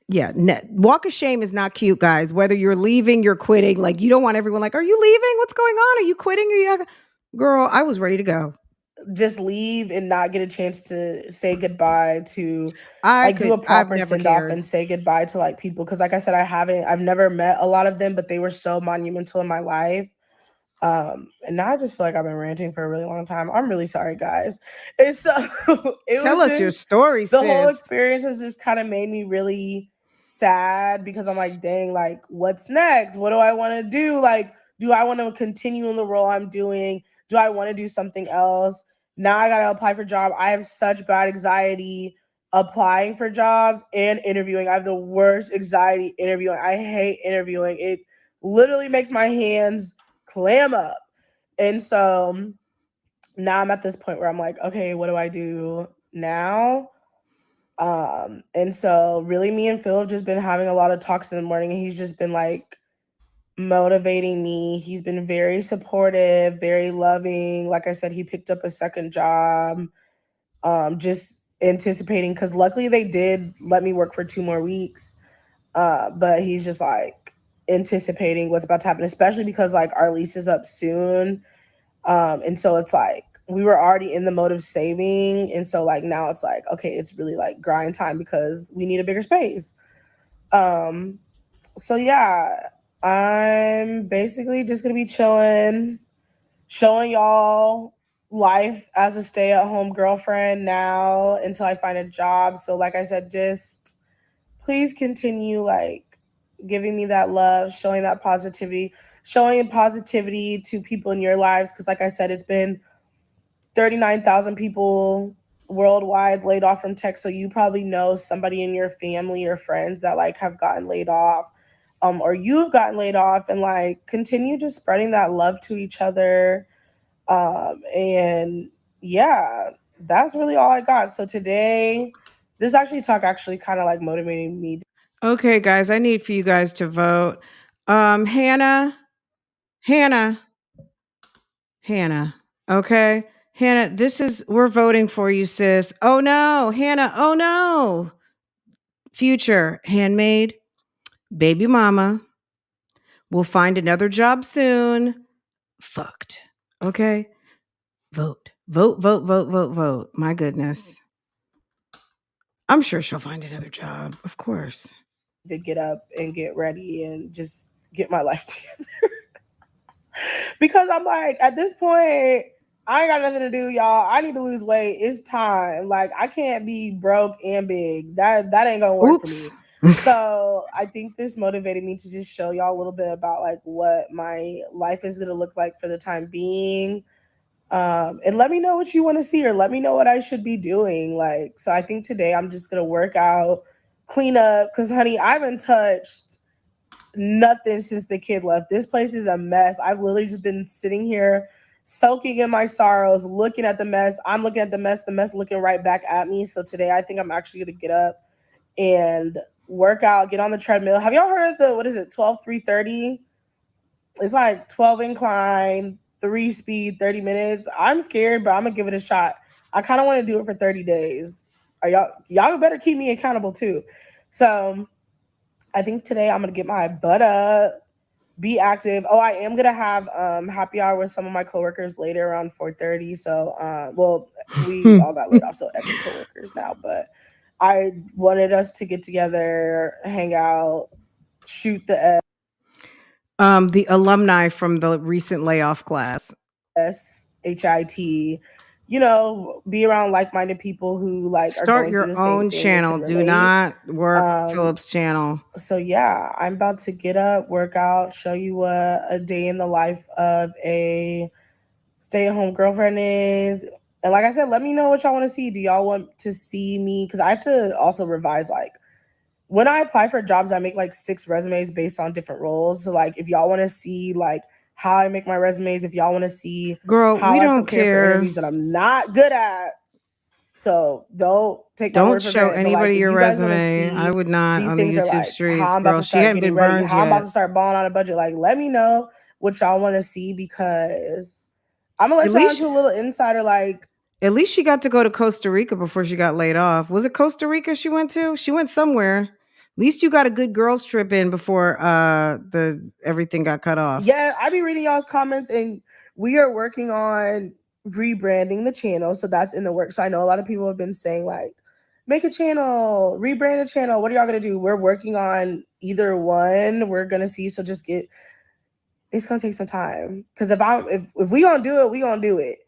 Yeah. Walk of shame is not cute, guys. Whether you're leaving, you're quitting. Like, you don't want everyone like, are you leaving? What's going on? Are you quitting? Are you not? Girl, I was ready to go. Just leave and not get a chance to say goodbye to do a I've proper never send off cared. and say goodbye to like people. Cause like I said, I've never met a lot of them, but they were so monumental in my life. And now I just feel like I've been ranting for a really long time. I'm really sorry, guys. And so Tell us your story, the whole sis. experience has just kind of made me really sad because I'm like, dang, like, what's next? What do I want to do? Like, do I want to continue in the role I'm doing? Do I want to do something else? Now I gotta apply for a job. I have such bad anxiety applying for jobs and interviewing. I have the worst anxiety interviewing. I hate interviewing. It literally makes my hands clam up. And so now I'm at this point where I'm like, okay, what do I do now? And so really me and Phil have just been having a lot of talks in the morning, and he's just been like motivating me. He's been very supportive, very loving. Like I said, he picked up a second job, just anticipating, because luckily they did let me work for 2 more weeks. But he's just like anticipating what's about to happen, especially because like our lease is up soon. And so it's like we were already in the mode of saving. And so like now it's like, okay, it's really like grind time because we need a bigger space. So yeah, I'm basically just gonna be chilling, showing y'all life as a stay-at-home girlfriend now until I find a job. So like I said, just please continue like giving me that love, showing positivity to people in your lives. Cause like I said, it's been 39,000 people worldwide laid off from tech, so you probably know somebody in your family or friends that like have gotten laid off, or you've gotten laid off, and like continue just spreading that love to each other. And yeah, that's really all I got. So today, this actually talk actually kind of like motivated me. Okay, guys, I need for you guys to vote. Hannah. Okay. Hannah, we're voting for you, sis. Oh no, Hannah. Oh no. Future handmaid, baby mama, will find another job soon. Fucked. Okay. Vote. Vote. My goodness. I'm sure she'll find another job. Of course. To get up and get ready and just get my life together. Because I'm like, at this point, I ain't got nothing to do, y'all. I need to lose weight. It's time. Like, I can't be broke and big. That ain't gonna work for me. So I think this motivated me to just show y'all a little bit about like what my life is gonna look like for the time being. And let me know what you want to see, or let me know what I should be doing. Like, so I think today I'm just gonna work out, clean up, because honey, I haven't touched nothing since the kid left. This place is a mess. I've literally just been sitting here soaking in my sorrows, looking at the mess. I'm looking at the mess looking right back at me. So today I think I'm actually gonna get up and work out, get on the treadmill. Have y'all heard of the, what is it, 12-3-30? It's like 12 incline, 3 speed, 30 minutes. I'm scared, but I'm gonna give it a shot. I kind of want to do it for 30 days. Are y'all better keep me accountable too. So I think today I'm gonna get my butt up, be active. Oh, I am gonna have happy hour with some of my coworkers later around 4:30. So well, we all got laid off, so ex coworkers now, but I wanted us to get together, hang out, shoot the alumni from the recent layoff class. SHIT, be around like-minded people who like are Start going through your the same own thing and channel. can Do relate. not work Philip's channel. So yeah, I'm about to get up, work out, show you what a day in the life of a stay-at-home girlfriend is. And like I said, let me know what y'all want to see. Do y'all want to see me? Because I have to also revise, like, when I apply for jobs, I make like 6 resumes based on different roles. So like if y'all want to see like how I make my resumes, if y'all want to see how we I don't prepare for interviews that I'm not good at. So don't take my word for show granted. anybody but like, your if you guys want to resume. see I would not these on the things are YouTube like streets, how I'm about girl. to She start hadn't getting been ready, burned how I'm yet. about to start balling on a budget. Like, let me know what y'all want to see, because I'm gonna let y'all into a little insider. Like, at least she got to go to Costa Rica before she got laid off. Was it Costa Rica she went to? She went somewhere. At least you got a good girls trip in before everything got cut off. Yeah, I be reading y'all's comments, and we are working on rebranding the channel, so that's in the works. So I know a lot of people have been saying like, make a channel, rebrand a channel. What are y'all gonna do? We're working on either one. We're gonna see. So just it's gonna take some time, because if we gonna do it, we gonna do it.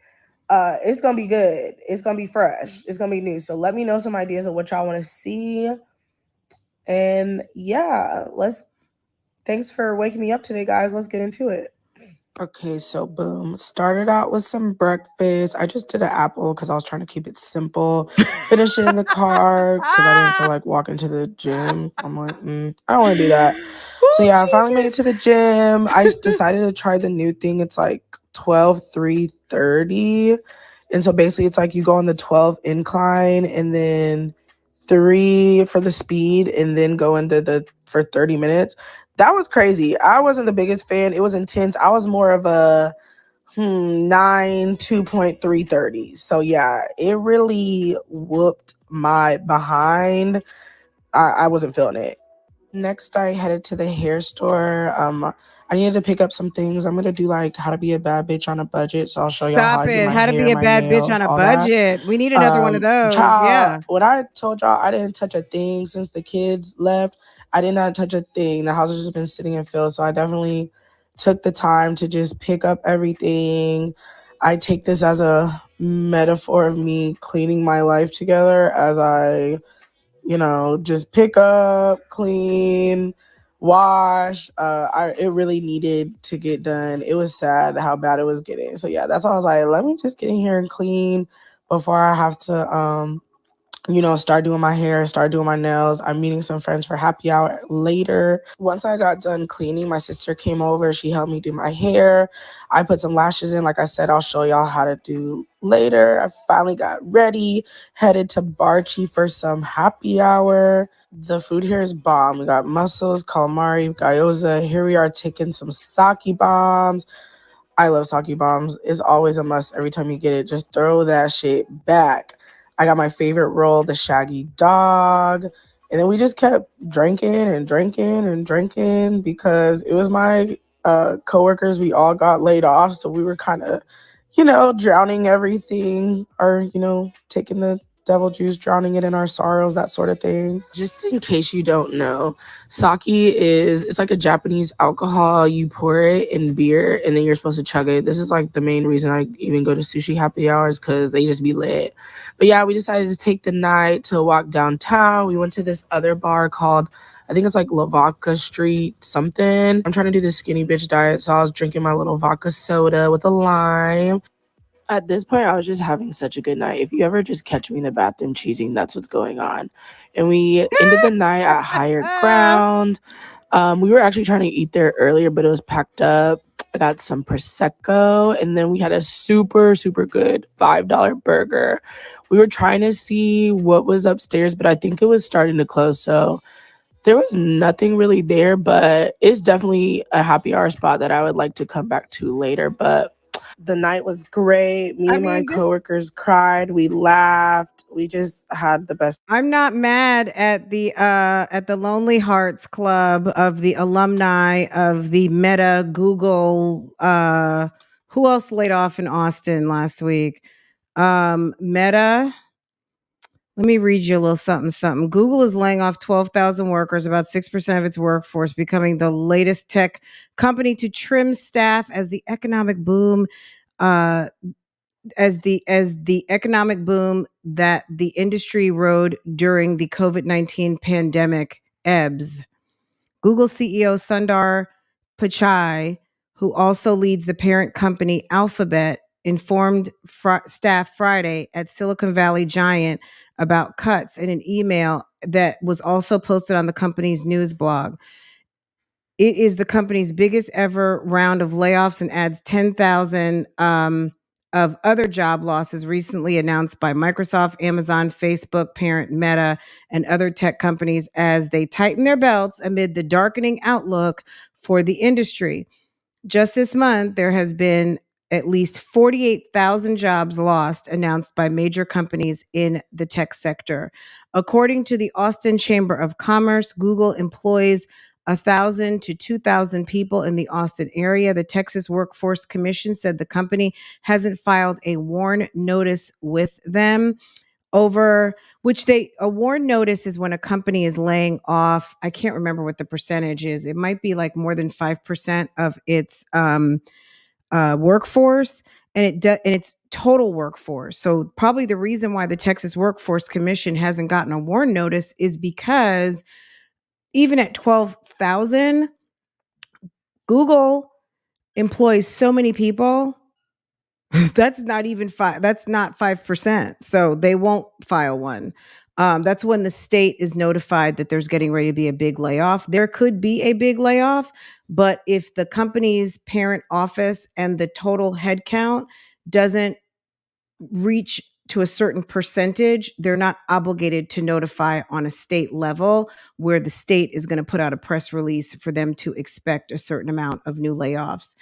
It's gonna be good. It's gonna be fresh. It's gonna be new. So let me know some ideas of what y'all want to see. And yeah, thanks for waking me up today, guys. Let's get into it. Okay, so boom. Started out with some breakfast. I just did an apple because I was trying to keep it simple. Finished it in the car because I didn't feel like walking to the gym. I'm like, I don't want to do that. So yeah, I finally made it to the gym. I decided to try the new thing. It's like 12-3-30. And so basically it's like you go on the 12 incline and then 3 for the speed and then go into for 30 minutes. That was crazy. I wasn't the biggest fan. It was intense. I was more of a 9 2.330. So yeah, it really whooped my behind. I wasn't feeling it. Next, I headed to the hair store. I needed to pick up some things. I'm gonna do like how to be a bad bitch on a budget. So I'll show y'all how I do my hair, how to be a bad bitch on a budget. That. We need another one of those. Yeah. When I told y'all I didn't touch a thing since the kids left, I did not touch a thing. The house has just been sitting and filled. So I definitely took the time to just pick up everything. I take this as a metaphor of me cleaning my life together as I just pick up, clean, wash. It really needed to get done. It was sad how bad it was getting. So yeah, that's why I was like, let me just get in here and clean before I have to start doing my hair, start doing my nails. I'm meeting some friends for happy hour later. Once I got done cleaning, my sister came over. She helped me do my hair. I put some lashes in. Like I said, I'll show y'all how to do later. I finally got ready, headed to Barchi for some happy hour. The food here is bomb. We got mussels, calamari, gyoza. Here we are taking some sake bombs. I love sake bombs. It's always a must every time you get it. Just throw that shit back. I got my favorite roll, the Shaggy Dog. And then we just kept drinking and drinking and drinking because it was my coworkers. We all got laid off. So we were kind of, drowning everything or, taking the devil juice, drowning it in our sorrows, that sort of thing. Just in case you don't know, sake it's like a Japanese alcohol. You pour it in beer and then you're supposed to chug it. This is like the main reason I even go to sushi happy hours, because they just be lit. But yeah, we decided to take the night to walk downtown. We went to this other bar called, I think it's like Lavaca Street something. I'm trying to do the skinny bitch diet, so I was drinking my little vodka soda with a lime. At this point, I was just having such a good night. If you ever just catch me in the bathroom cheesing, that's what's going on. And we ended the night at Higher Ground. We were actually trying to eat there earlier, but it was packed up. I got some Prosecco, and then we had a super, super good $5 burger. We were trying to see what was upstairs, but I think it was starting to close, so there was nothing really there, but it's definitely a happy hour spot that I would like to come back to later. But the night was great. Me and my coworkers cried. We laughed. We just had the best. I'm not mad at the Lonely Hearts Club of the alumni of the Meta Google. Who else laid off in Austin last week? Meta. Let me read you a little something. Google is laying off 12,000 workers, about 6% of its workforce, becoming the latest tech company to trim staff as the economic boom as the economic boom that the industry rode during the COVID-19 pandemic ebbs. Google CEO Sundar Pichai, who also leads the parent company Alphabet, informed staff Friday at Silicon Valley Giant about cuts in an email that was also posted on the company's news blog. It is the company's biggest ever round of layoffs and adds 10,000 of other job losses recently announced by Microsoft, Amazon, Facebook, parent Meta, and other tech companies as they tighten their belts amid the darkening outlook for the industry. Just this month, there has been at least 48,000 jobs lost announced by major companies in the tech sector. According to the Austin Chamber of Commerce, Google employs 1,000 to 2,000 people in the Austin area. The Texas Workforce Commission said the company hasn't filed a WARN notice with them over which a WARN notice is when a company is laying off. I can't remember what the percentage is. It might be like more than 5% of its workforce, and its total workforce. So probably the reason why the Texas Workforce Commission hasn't gotten a WARN notice is because even at 12,000, Google employs so many people. That's not 5%. So they won't file one. That's when the state is notified that there's getting ready to be a big layoff. There could be a big layoff, but if the company's parent office and the total headcount doesn't reach to a certain percentage, they're not obligated to notify on a state level, where the state is going to put out a press release for them to expect a certain amount of new layoffs.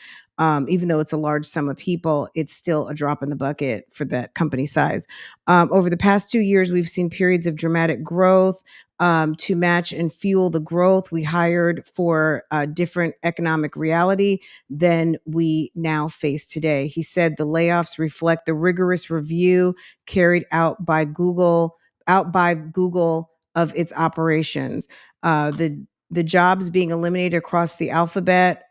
Even though it's a large sum of people, it's still a drop in the bucket for that company size. Over the past 2 years, we've seen periods of dramatic growth. To match and fuel the growth, we hired for a different economic reality than we now face today. He said the layoffs reflect the rigorous review carried out by Google of its operations. The jobs being eliminated across the Alphabet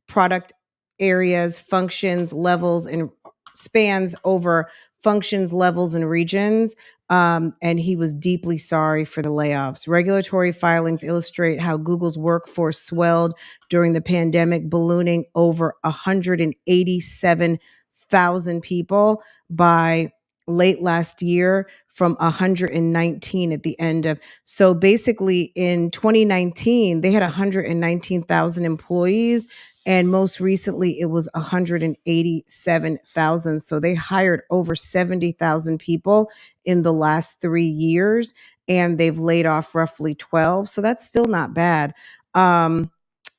product areas, functions, levels, and spans over functions, levels, and regions. And he was deeply sorry for the layoffs. Regulatory filings illustrate how Google's workforce swelled during the pandemic, ballooning over 187,000 people by late last year from 119 at the end of. So basically in 2019, they had 119,000 employees. And most recently, it was 187,000. So they hired over 70,000 people in the last 3 years, and they've laid off roughly 12. So that's still not bad.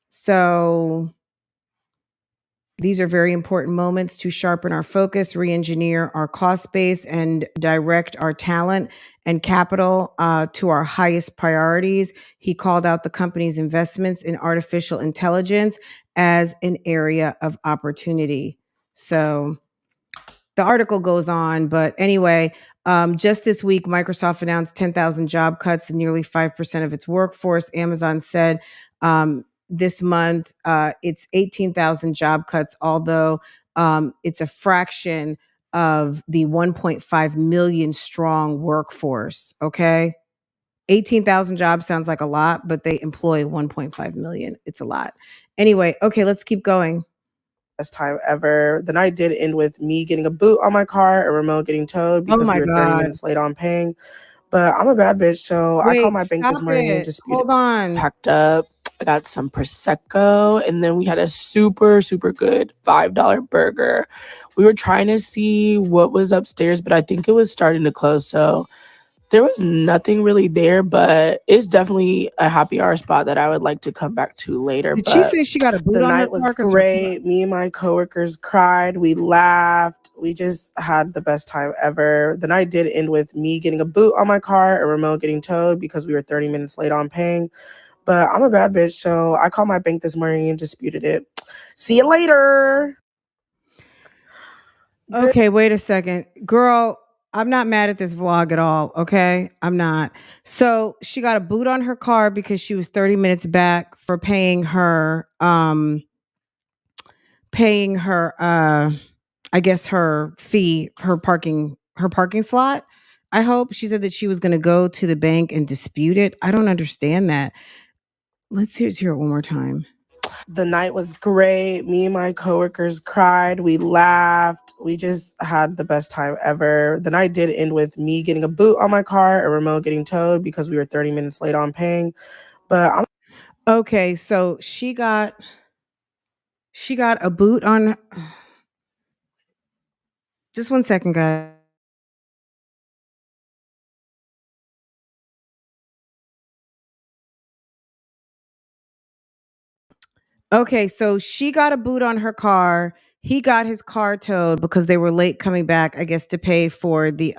So these are very important moments to sharpen our focus, re-engineer our cost base, and direct our talent and capital to our highest priorities. He called out the company's investments in artificial intelligence as an area of opportunity. So the article goes on, but anyway, just this week, Microsoft announced 10,000 job cuts and nearly 5% of its workforce. Amazon said this month it's 18,000 job cuts, although it's a fraction of the 1.5 million strong workforce. Okay. 18,000 jobs sounds like a lot, but they employ 1.5 million. It's a lot. Anyway, okay, let's keep going. Best time ever. The night did end with me getting a boot on my car, a remote getting towed because we were 30 minutes late on paying. But I'm a bad bitch, so I called my bank this morning and disputed. Hold on. Packed up. I got some Prosecco, and then we had a super, super good $5 burger. We were trying to see what was upstairs, but I think it was starting to close, so there was nothing really there, but it's definitely a happy hour spot that I would like to come back to later. Did she say she got a boot on her car? The night was great. Me and my coworkers cried. We laughed. We just had the best time ever. The night did end with me getting a boot on my car, a remote getting towed because we were 30 minutes late on paying. But I'm a bad bitch, so I called my bank this morning and disputed it. See you later. Okay, wait a second. Girl, I'm not mad at this vlog at all, okay? I'm not. So she got a boot on her car because she was 30 minutes back for paying her I guess her fee, her parking slot. I hope. She said that she was going to go to the bank and dispute it. I don't understand that. Let's hear it one more time. The night was great. Me and my coworkers cried. We laughed. We just had the best time ever. The night did end with me getting a boot on my car, a remote getting towed because we were 30 minutes late on paying. But okay, so she got a boot on. Just 1 second, guys. Okay, so she got a boot on her car. He got his car towed because they were late coming back, I guess, to pay for the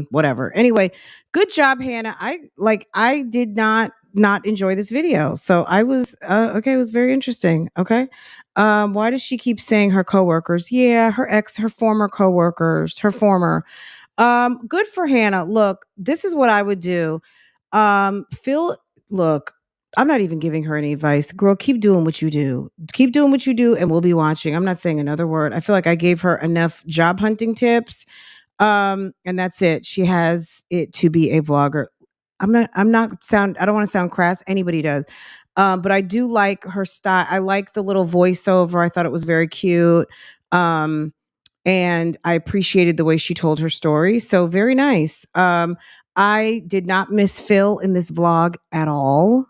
whatever. Anyway, good job, Hannah. I did not enjoy this video. So I was okay, it was very interesting. Okay. Why does she keep saying her coworkers? Yeah, her former coworkers, her former. Good for Hannah. Look, this is what I would do. Look, I'm not even giving her any advice. Girl, keep doing what you do. Keep doing what you do, and we'll be watching. I'm not saying another word. I feel like I gave her enough job hunting tips. And that's it. She has it to be a vlogger. I don't want to sound crass. Anybody does. But I do like her style. I like the little voiceover. I thought it was very cute. And I appreciated the way she told her story. So very nice. I did not miss Phil in this vlog at all.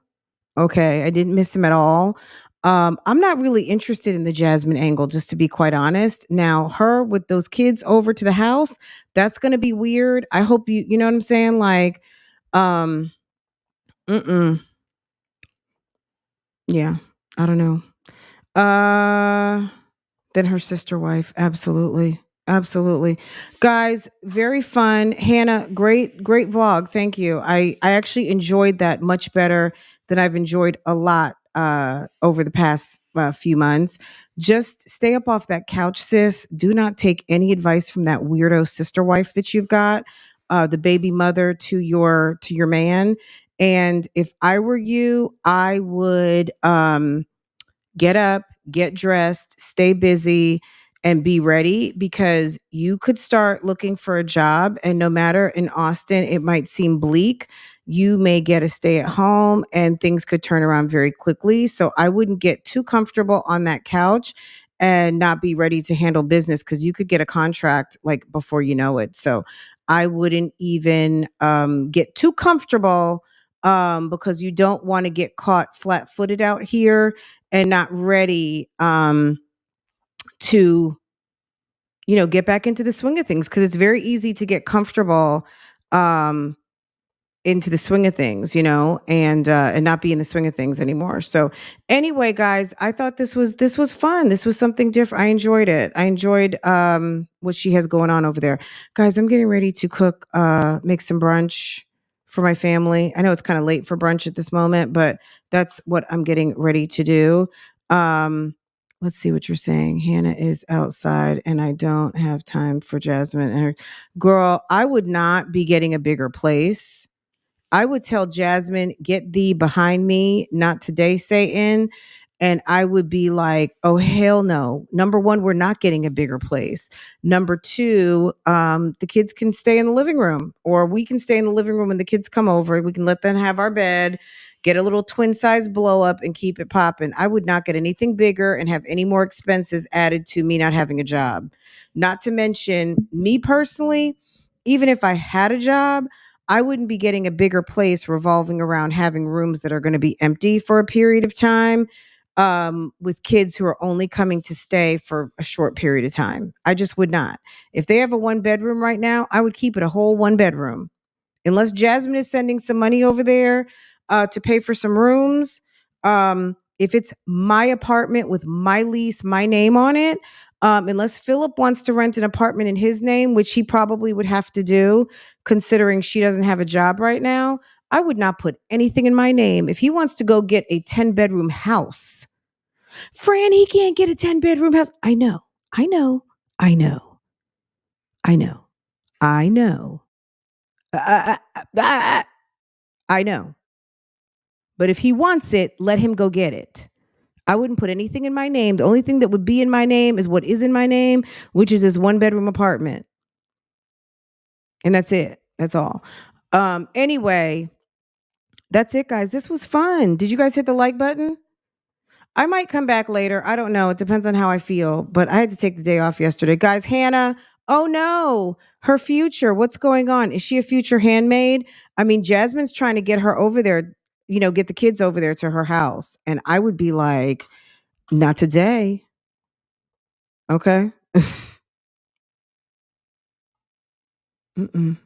Okay, I didn't miss him at all. I'm not really interested in the Jasmine angle, just to be quite honest. Now, her with those kids over to the house, that's gonna be weird. I hope you know what I'm saying? Like, yeah, I don't know. Then her sister wife, absolutely. Absolutely. Guys, very fun. Hannah, great vlog. Thank you. I actually enjoyed that much better than I've enjoyed a lot over the past few months. Just stay up off that couch, sis. Do not take any advice from that weirdo sister wife that you've got, the baby mother to your man. And if I were you, I would get up, get dressed, stay busy, and be ready, because you could start looking for a job. And no matter in Austin, it might seem bleak. You may get a stay at home and things could turn around very quickly. So I wouldn't get too comfortable on that couch and not be ready to handle business, because you could get a contract like before you know it. So I wouldn't even get too comfortable because you don't want to get caught flat-footed out here and not ready to, get back into the swing of things, because it's very easy to get comfortable into the swing of things, and not be in the swing of things anymore. So anyway, guys, I thought this was fun. This was something different. I enjoyed it. I enjoyed what she has going on over there. Guys, I'm getting ready to cook, make some brunch for my family. I know it's kind of late for brunch at this moment, but that's what I'm getting ready to do. Let's see what you're saying. Hannah is outside and I don't have time for Jasmine and her. Girl, I would not be getting a bigger place. I would tell Jasmine, get thee behind me, not today, Satan. And I would be like, oh, hell no. Number one, we're not getting a bigger place. Number two, the kids can stay in the living room, or we can stay in the living room when the kids come over. We can let them have our bed, get a little twin size blow up and keep it popping. I would not get anything bigger and have any more expenses added to me not having a job. Not to mention me personally, even if I had a job, I wouldn't be getting a bigger place revolving around having rooms that are going to be empty for a period of time, with kids who are only coming to stay for a short period of time. I just would not. If they have a 1-bedroom right now, I would keep it a whole 1-bedroom. Unless Jasmine is sending some money over there to pay for some rooms. If it's my apartment with my lease, my name on it, unless Philip wants to rent an apartment in his name, which he probably would have to do, considering she doesn't have a job right now, I would not put anything in my name. If he wants to go get a 10-bedroom house, Fran, he can't get a 10-bedroom house. I know. I know. I know. I know. I know. I know. But if he wants it, let him go get it. I wouldn't put anything in my name. The only thing that would be in my name is what is in my name, which is this 1-bedroom apartment. And that's it. That's all. Anyway, that's it, guys. This was fun. Did you guys hit the like button? I might come back later. I don't know. It depends on how I feel. But I had to take the day off yesterday. Guys, Hannah, oh no, her future. What's going on? Is she a future handmaid? I mean, Jasmine's trying to get her over there, get the kids over there to her house. And I would be like, not today. Okay. Mm-mm.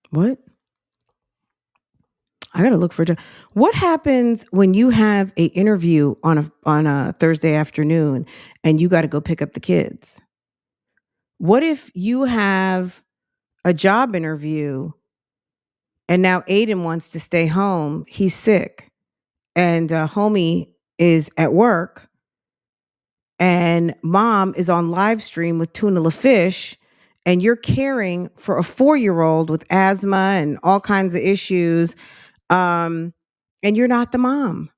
What? I gotta look for a job. What happens when you have a interview on a Thursday afternoon and you got to go pick up the kids? What if you have a job interview and now Aiden wants to stay home? He's sick, and homie is at work, and mom is on live stream with tuna fish, and you're caring for a 4-year-old with asthma and all kinds of issues, and you're not the mom.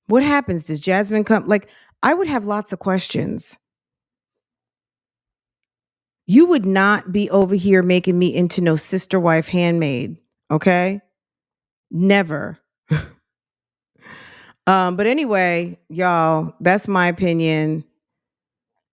What happens? Does Jasmine come? Like, I would have lots of questions. You would not be over here making me into no sister wife handmaid, okay? Never. But anyway, y'all, that's my opinion.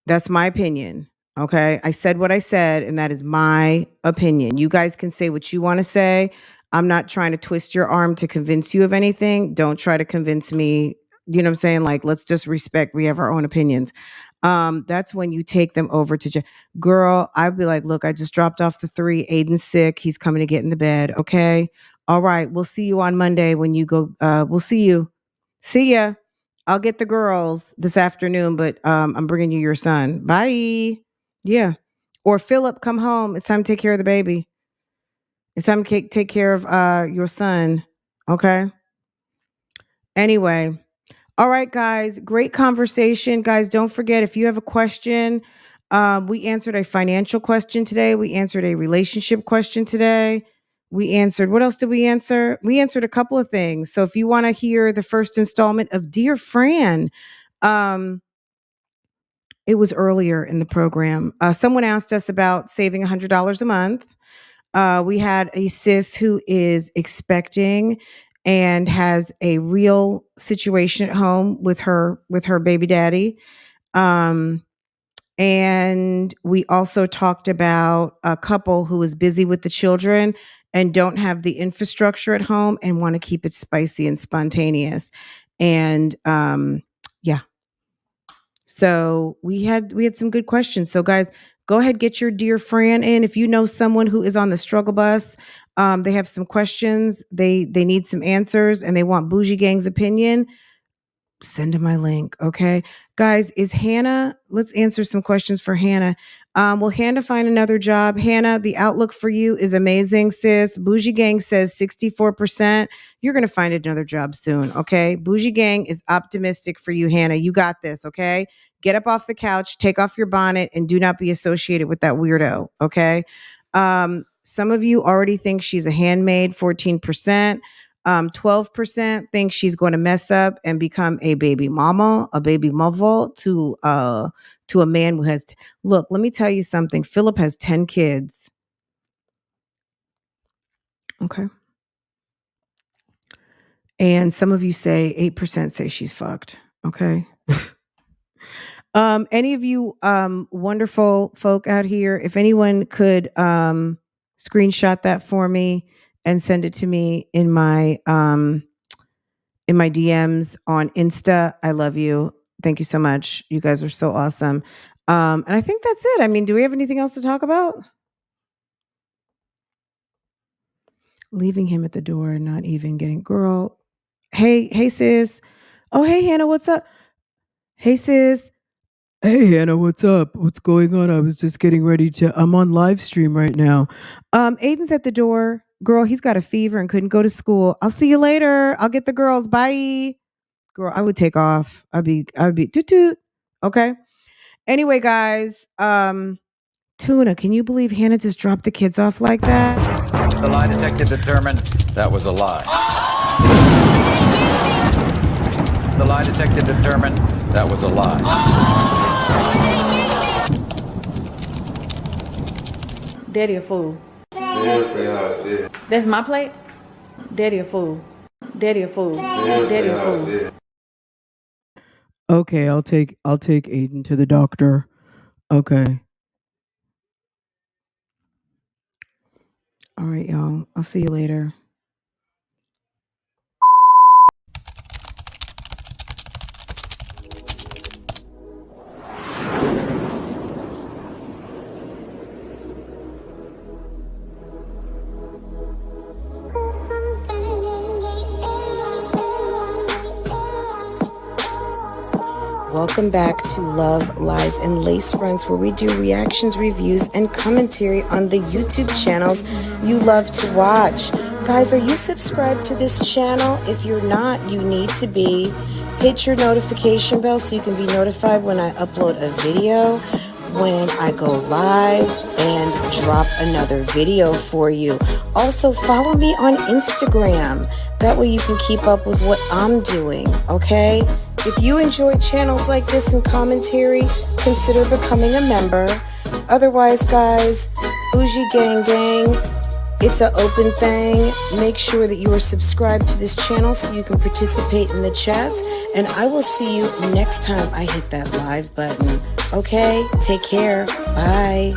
That's my opinion. Okay. I said what I said, and that is my opinion. You guys can say what you want to say. I'm not trying to twist your arm to convince you of anything. Don't try to convince me. You know what I'm saying? Like, let's just respect. We have our own opinions. That's when you take them over to girl. I'd be like, look, I just dropped off the 3. Aiden's sick. He's coming to get in the bed. Okay. All right. We'll see you on Monday when you go. We'll see you. See ya. I'll get the girls this afternoon, but I'm bringing you your son. Bye. Yeah. Or Philip, come home. It's time to take care of the baby. It's time to take care of your son. Okay. Anyway. All right, guys. Great conversation. Guys, don't forget, if you have a question, we answered a financial question today. We answered a relationship question today. We answered, what else did we answer? We answered a couple of things. So if you want to hear the first installment of Dear Fran, it was earlier in the program. Someone asked us about saving $100 a month. We had a sis who is expecting and has a real situation at home with her baby daddy. And we also talked about a couple who is busy with the children and don't have the infrastructure at home and want to keep it spicy and spontaneous. And yeah. So we had some good questions. So guys, go ahead, get your Dear Fran in. If you know someone who is on the struggle bus, they have some questions, they need some answers, and they want Bougie Gang's opinion, send him my link. Okay. Guys, is Hannah, let's answer some questions for Hannah. Will Hannah find another job? Hannah, the outlook for you is amazing, sis. Bougie Gang says 64%. You're going to find another job soon. Okay. Bougie Gang is optimistic for you, Hannah. You got this. Okay. Get up off the couch, take off your bonnet, and do not be associated with that weirdo. Okay. Some of you already think she's a handmaid, 14%. 12% think she's going to mess up and become a baby mama to a man who has look, let me tell you something. Philip has 10 kids. Okay. And some of you say 8% say she's fucked. Okay. Any of you wonderful folk out here, if anyone could screenshot that for me and send it to me in my DMs on Insta. I love you. Thank you so much. You guys are so awesome. And I think that's it. I mean, do we have anything else to talk about? Leaving him at the door, not even getting girl. Hey sis. Oh, hey Hannah, what's up? Hey sis. Hey Hannah, what's up? What's going on? I was just getting ready I'm on live stream right now. Aiden's at the door. Girl, he's got a fever and couldn't go to school. I'll see you later. I'll get the girls. Bye. Girl, I would take off. I'd be toot toot. Okay. Anyway, guys, Tuna, can you believe Hannah just dropped the kids off like that? The lie detector determined that was a lie. The lie detector determined that was a lie. Daddy a fool. That's my plate? Daddy a fool. Daddy a fool. Daddy a fool. Okay, I'll take Aiden to the doctor. Okay. All right, y'all. I'll see you later. Welcome back to Love, Lies, and Lace Fronts, where we do reactions, reviews, and commentary on the YouTube channels you love to watch. Guys, are you subscribed to this channel? If you're not, you need to be. Hit your notification bell so you can be notified when I upload a video, when I go live, and drop another video for you. Also, follow me on Instagram. That way you can keep up with what I'm doing, okay? If you enjoy channels like this and commentary, consider becoming a member. Otherwise, guys, Bougie Gang Gang, it's an open thing. Make sure that you are subscribed to this channel so you can participate in the chats. And I will see you next time I hit that live button. Okay? Take care. Bye.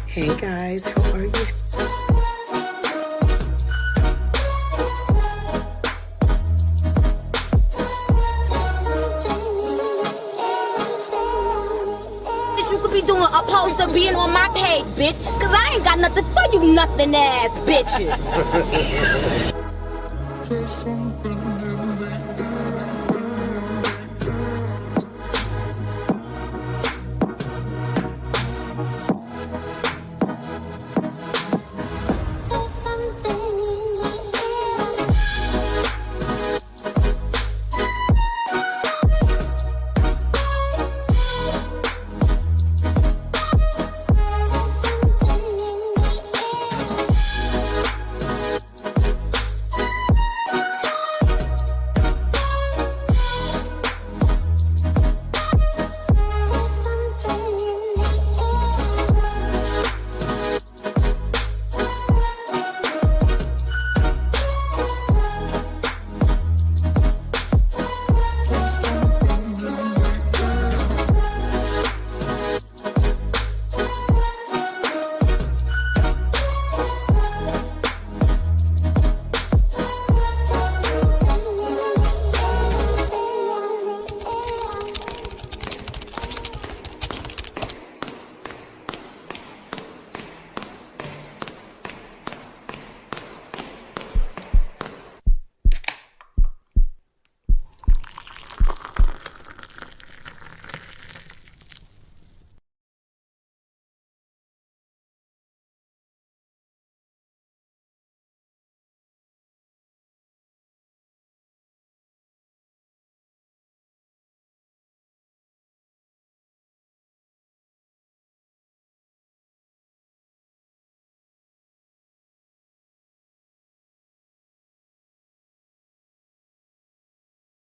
Hey guys, how are you? You could be doing opposed to being on my page, bitch, cause I ain't got nothing for you nothing ass bitches. There's something in the air.